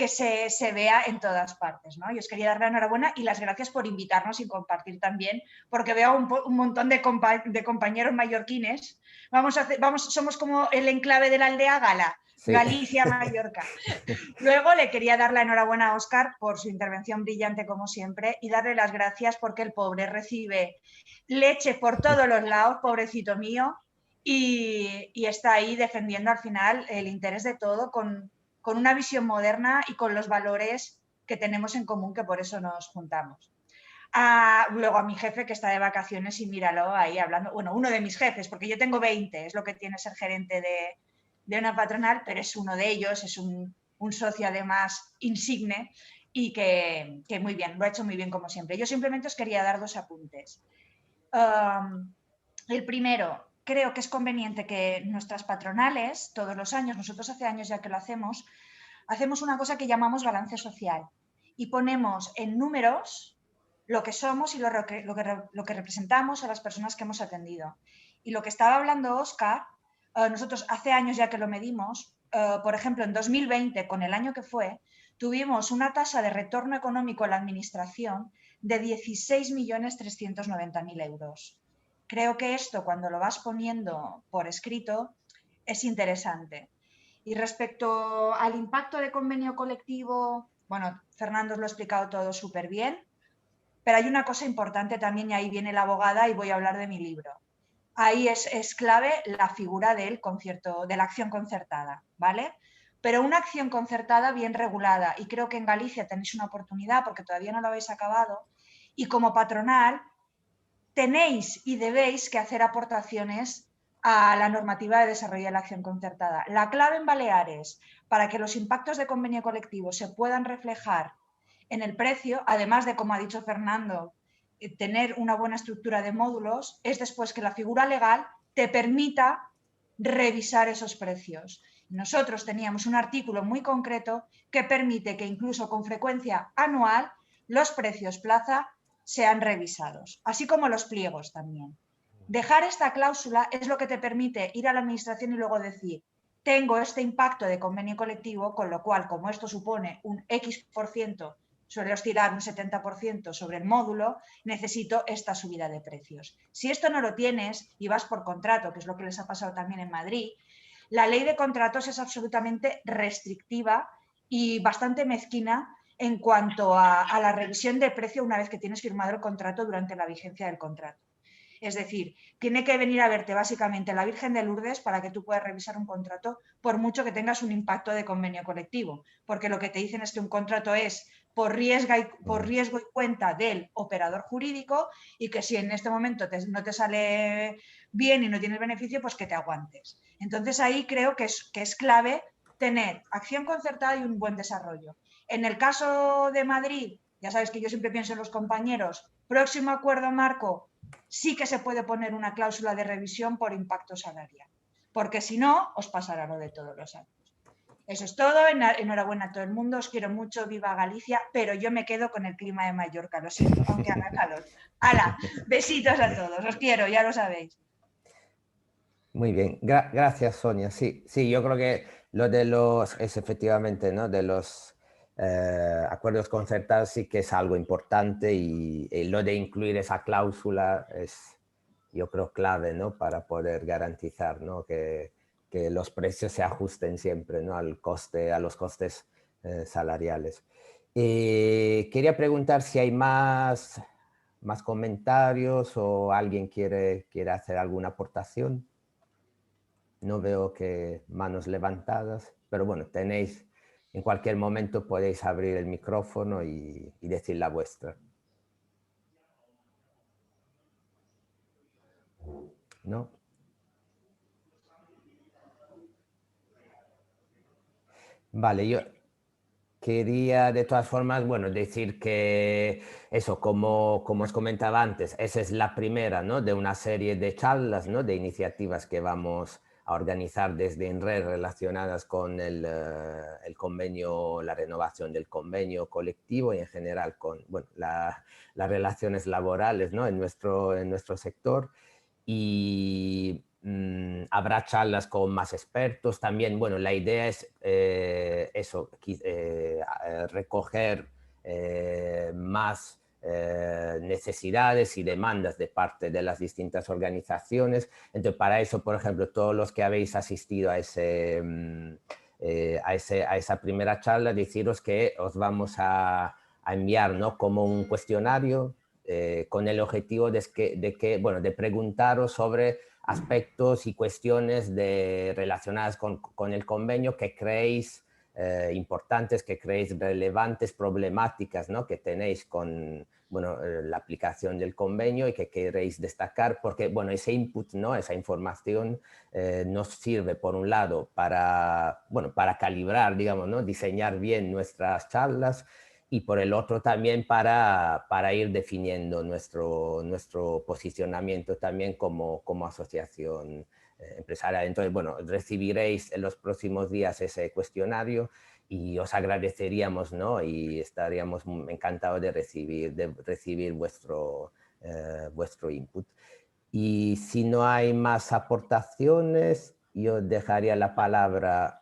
se vea en todas partes, ¿no? Yo os quería dar la enhorabuena y las gracias por invitarnos y compartir también, porque veo un montón de compañeros mallorquines. Somos como el enclave de la aldea gala. Sí. Galicia, Mallorca. Luego le quería dar la enhorabuena a Óscar por su intervención brillante como siempre y darle las gracias porque el pobre recibe leche por todos los lados, pobrecito mío, y está ahí defendiendo al final el interés de todo con una visión moderna y con los valores que tenemos en común, que por eso nos juntamos. Luego a mi jefe que está de vacaciones y míralo ahí hablando, bueno, uno de mis jefes, porque yo tengo 20, es lo que tiene ser gerente de una patronal, pero es uno de ellos, es un socio además insigne y que muy bien, lo ha hecho muy bien como siempre. Yo simplemente os quería dar 2 apuntes. El primero, creo que es conveniente que nuestras patronales, todos los años, nosotros hace años ya que lo hacemos una cosa que llamamos balance social y ponemos en números lo que somos y lo que representamos a las personas que hemos atendido. Y lo que estaba hablando Óscar, nosotros hace años ya que lo medimos, por ejemplo, en 2020, con el año que fue, tuvimos una tasa de retorno económico a la administración de 16.390.000 euros. Creo que esto, cuando lo vas poniendo por escrito, es interesante. Y respecto al impacto de convenio colectivo, bueno, Fernando os lo ha explicado todo súper bien, pero hay una cosa importante también, y ahí viene la abogada y voy a hablar de mi libro. Ahí es clave la figura de la acción concertada, ¿vale? Pero una acción concertada bien regulada, y creo que en Galicia tenéis una oportunidad porque todavía no lo habéis acabado, y como patronal tenéis y debéis que hacer aportaciones a la normativa de desarrollo de la acción concertada. La clave en Baleares para que los impactos de convenio colectivo se puedan reflejar en el precio, además de, como ha dicho Fernando, tener una buena estructura de módulos, es después que la figura legal te permita revisar esos precios. Nosotros teníamos un artículo muy concreto que permite que incluso con frecuencia anual los precios plaza sean revisados, así como los pliegos también. Dejar esta cláusula es lo que te permite ir a la administración y luego decir, tengo este impacto de convenio colectivo, con lo cual, como esto supone un X%, suele oscilar un 70% sobre el módulo, necesito esta subida de precios. Si esto no lo tienes y vas por contrato, que es lo que les ha pasado también en Madrid, la ley de contratos es absolutamente restrictiva y bastante mezquina en cuanto a la revisión de precio una vez que tienes firmado el contrato durante la vigencia del contrato. Es decir, tiene que venir a verte básicamente la Virgen de Lourdes para que tú puedas revisar un contrato por mucho que tengas un impacto de convenio colectivo, porque lo que te dicen es que un contrato es por riesgo y cuenta del operador jurídico y que si en este momento no te sale bien y no tienes beneficio, pues que te aguantes. Entonces ahí creo que es clave tener acción concertada y un buen desarrollo. En el caso de Madrid, ya sabes que yo siempre pienso en los compañeros, próximo acuerdo marco, sí que se puede poner una cláusula de revisión por impacto salarial, porque si no, os pasará lo de todos los años. Eso es todo, enhorabuena a todo el mundo, os quiero mucho, viva Galicia, pero yo me quedo con el clima de Mallorca, lo siento, aunque haga calor. ¡Hala! Besitos a todos, os quiero, ya lo sabéis. Muy bien, gracias Sonia. Sí, sí, yo creo que lo de los, es efectivamente, ¿no? De los acuerdos concertados sí que es algo importante y lo de incluir esa cláusula es, yo creo, clave, ¿no? Para poder garantizar, ¿no? que los precios se ajusten siempre, ¿no? Al coste, a los costes salariales. Quería preguntar si hay más comentarios o alguien quiere hacer alguna aportación. No veo que manos levantadas, pero bueno, tenéis, en cualquier momento podéis abrir el micrófono y decir la vuestra. ¿No? Vale, yo quería de todas formas, bueno, decir que eso, como os comentaba antes, esa es la primera, ¿no? De una serie de charlas, ¿no? De iniciativas que vamos a organizar desde INRED relacionadas con el convenio, la renovación del convenio colectivo y en general con, bueno, las relaciones laborales, ¿no? En nuestro sector. Y habrá charlas con más expertos también. Bueno, la idea es eso, recoger más necesidades y demandas de parte de las distintas organizaciones. Entonces, para eso, por ejemplo, todos los que habéis asistido a esa primera charla, deciros que os vamos a enviar, ¿no? Como un cuestionario con el objetivo de preguntaros sobre aspectos y cuestiones relacionadas con el convenio que creéis importantes, que creéis relevantes, problemáticas, ¿no? Que tenéis con la aplicación del convenio y que queréis destacar, porque bueno, ese input, ¿no? Esa información nos sirve por un lado para calibrar, digamos, ¿no? Diseñar bien nuestras charlas, y por el otro también para ir definiendo nuestro posicionamiento también como asociación empresarial. Entonces, bueno, recibiréis en los próximos días ese cuestionario y os agradeceríamos, ¿no? Y estaríamos encantados de recibir vuestro input. Y si no hay más aportaciones, yo dejaría la palabra...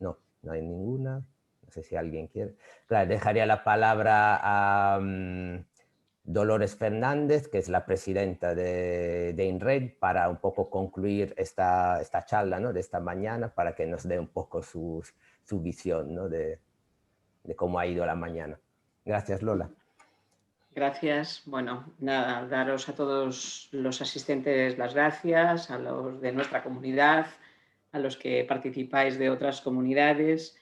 No, no hay ninguna. No sé si alguien quiere. Claro, dejaría la palabra a Dolores Fernández, que es la presidenta de INRED, para un poco concluir esta charla, ¿no? De esta mañana, para que nos dé un poco su visión, ¿no? de cómo ha ido la mañana. Gracias, Lola. Gracias. Bueno, nada, daros a todos los asistentes las gracias, a los de nuestra comunidad, a los que participáis de otras comunidades,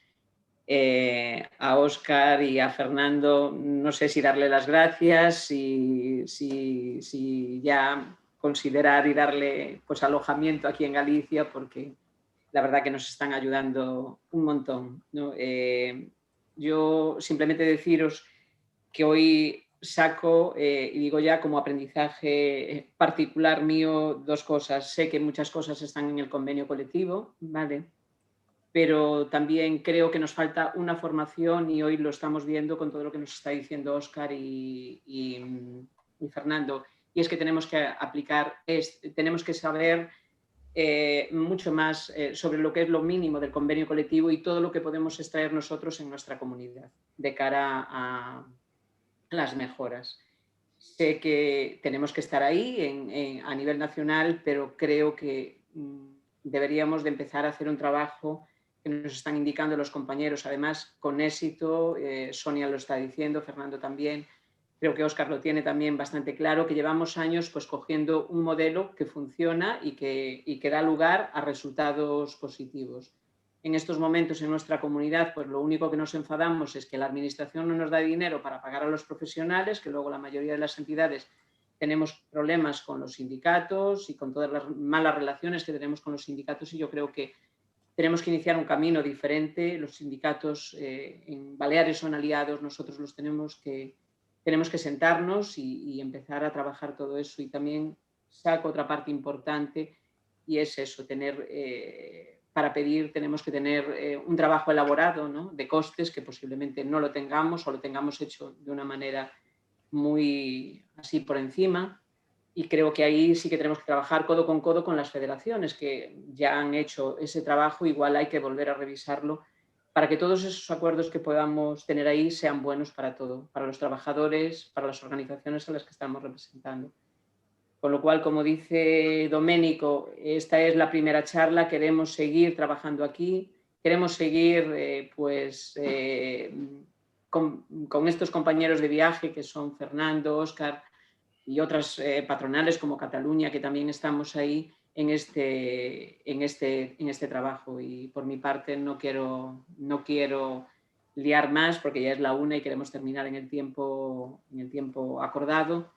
a Óscar y a Fernando, no sé si darle las gracias, si ya considerar y darle pues alojamiento aquí en Galicia, porque la verdad que nos están ayudando un montón, ¿no? Yo simplemente deciros que hoy saco, y digo ya como aprendizaje particular mío, dos cosas. Sé que muchas cosas están en el convenio colectivo, ¿vale? Pero también creo que nos falta una formación y hoy lo estamos viendo con todo lo que nos está diciendo Óscar y Fernando. Y es que tenemos que aplicar, tenemos que saber mucho más sobre lo que es lo mínimo del convenio colectivo y todo lo que podemos extraer nosotros en nuestra comunidad de cara a las mejoras. Sé que tenemos que estar ahí a nivel nacional, pero creo que deberíamos de empezar a hacer un trabajo que nos están indicando los compañeros, además con éxito. Sonia lo está diciendo, Fernando también. Creo que Óscar lo tiene también bastante claro, que llevamos años pues cogiendo un modelo que funciona y que da lugar a resultados positivos. En estos momentos en nuestra comunidad, pues lo único que nos enfadamos es que la administración no nos da dinero para pagar a los profesionales, que luego la mayoría de las entidades tenemos problemas con los sindicatos y con todas las malas relaciones que tenemos con los sindicatos, y yo creo que tenemos que iniciar un camino diferente. Los sindicatos en Baleares son aliados, nosotros los tenemos que sentarnos y empezar a trabajar todo eso. Y también saco otra parte importante, y es eso, tener para pedir tenemos que tener un trabajo elaborado, ¿no?, de costes que posiblemente no lo tengamos o lo tengamos hecho de una manera muy así por encima. Y creo que ahí sí que tenemos que trabajar codo con las federaciones que ya han hecho ese trabajo. Igual hay que volver a revisarlo para que todos esos acuerdos que podamos tener ahí sean buenos para todo, para los trabajadores, para las organizaciones a las que estamos representando. Con lo cual, como dice Domenico, esta es la primera charla, queremos seguir trabajando aquí, queremos seguir con estos compañeros de viaje que son Fernando, Óscar y otras patronales como Cataluña, que también estamos ahí en este trabajo. Y por mi parte no quiero liar más porque ya es la 1 y queremos terminar en el tiempo acordado.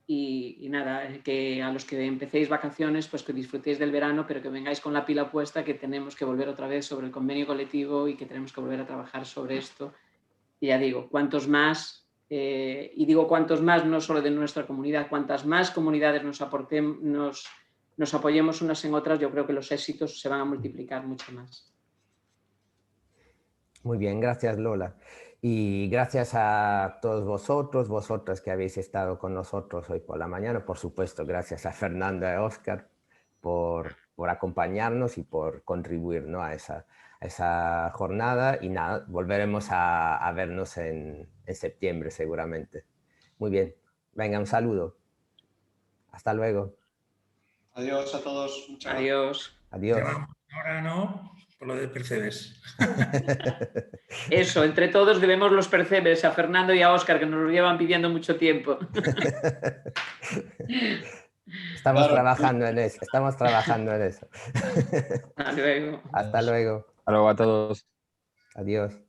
Y nada, que a los que empecéis vacaciones, pues que disfrutéis del verano, pero que vengáis con la pila puesta, que tenemos que volver otra vez sobre el convenio colectivo y que tenemos que volver a trabajar sobre esto. Y ya digo, cuantos más, y digo cuantos más no solo de nuestra comunidad, cuantas más comunidades nos apoyemos unas en otras, yo creo que los éxitos se van a multiplicar mucho más. Muy bien, gracias Lola. Y gracias a todos vosotras que habéis estado con nosotros hoy por la mañana. Por supuesto, gracias a Fernanda y Óscar por acompañarnos y por contribuir, ¿no?, a esa jornada. Y nada, volveremos a vernos en septiembre seguramente. Muy bien, venga, un saludo. Hasta luego. Adiós a todos. Muchas gracias. Adiós. Adiós. Ahora no, por lo de Percebes. Eso, entre todos debemos los percebes a Fernando y a Óscar, que nos lo llevan pidiendo mucho tiempo. Estamos trabajando en eso, Hasta luego. Hasta luego. Hasta luego a todos. Adiós.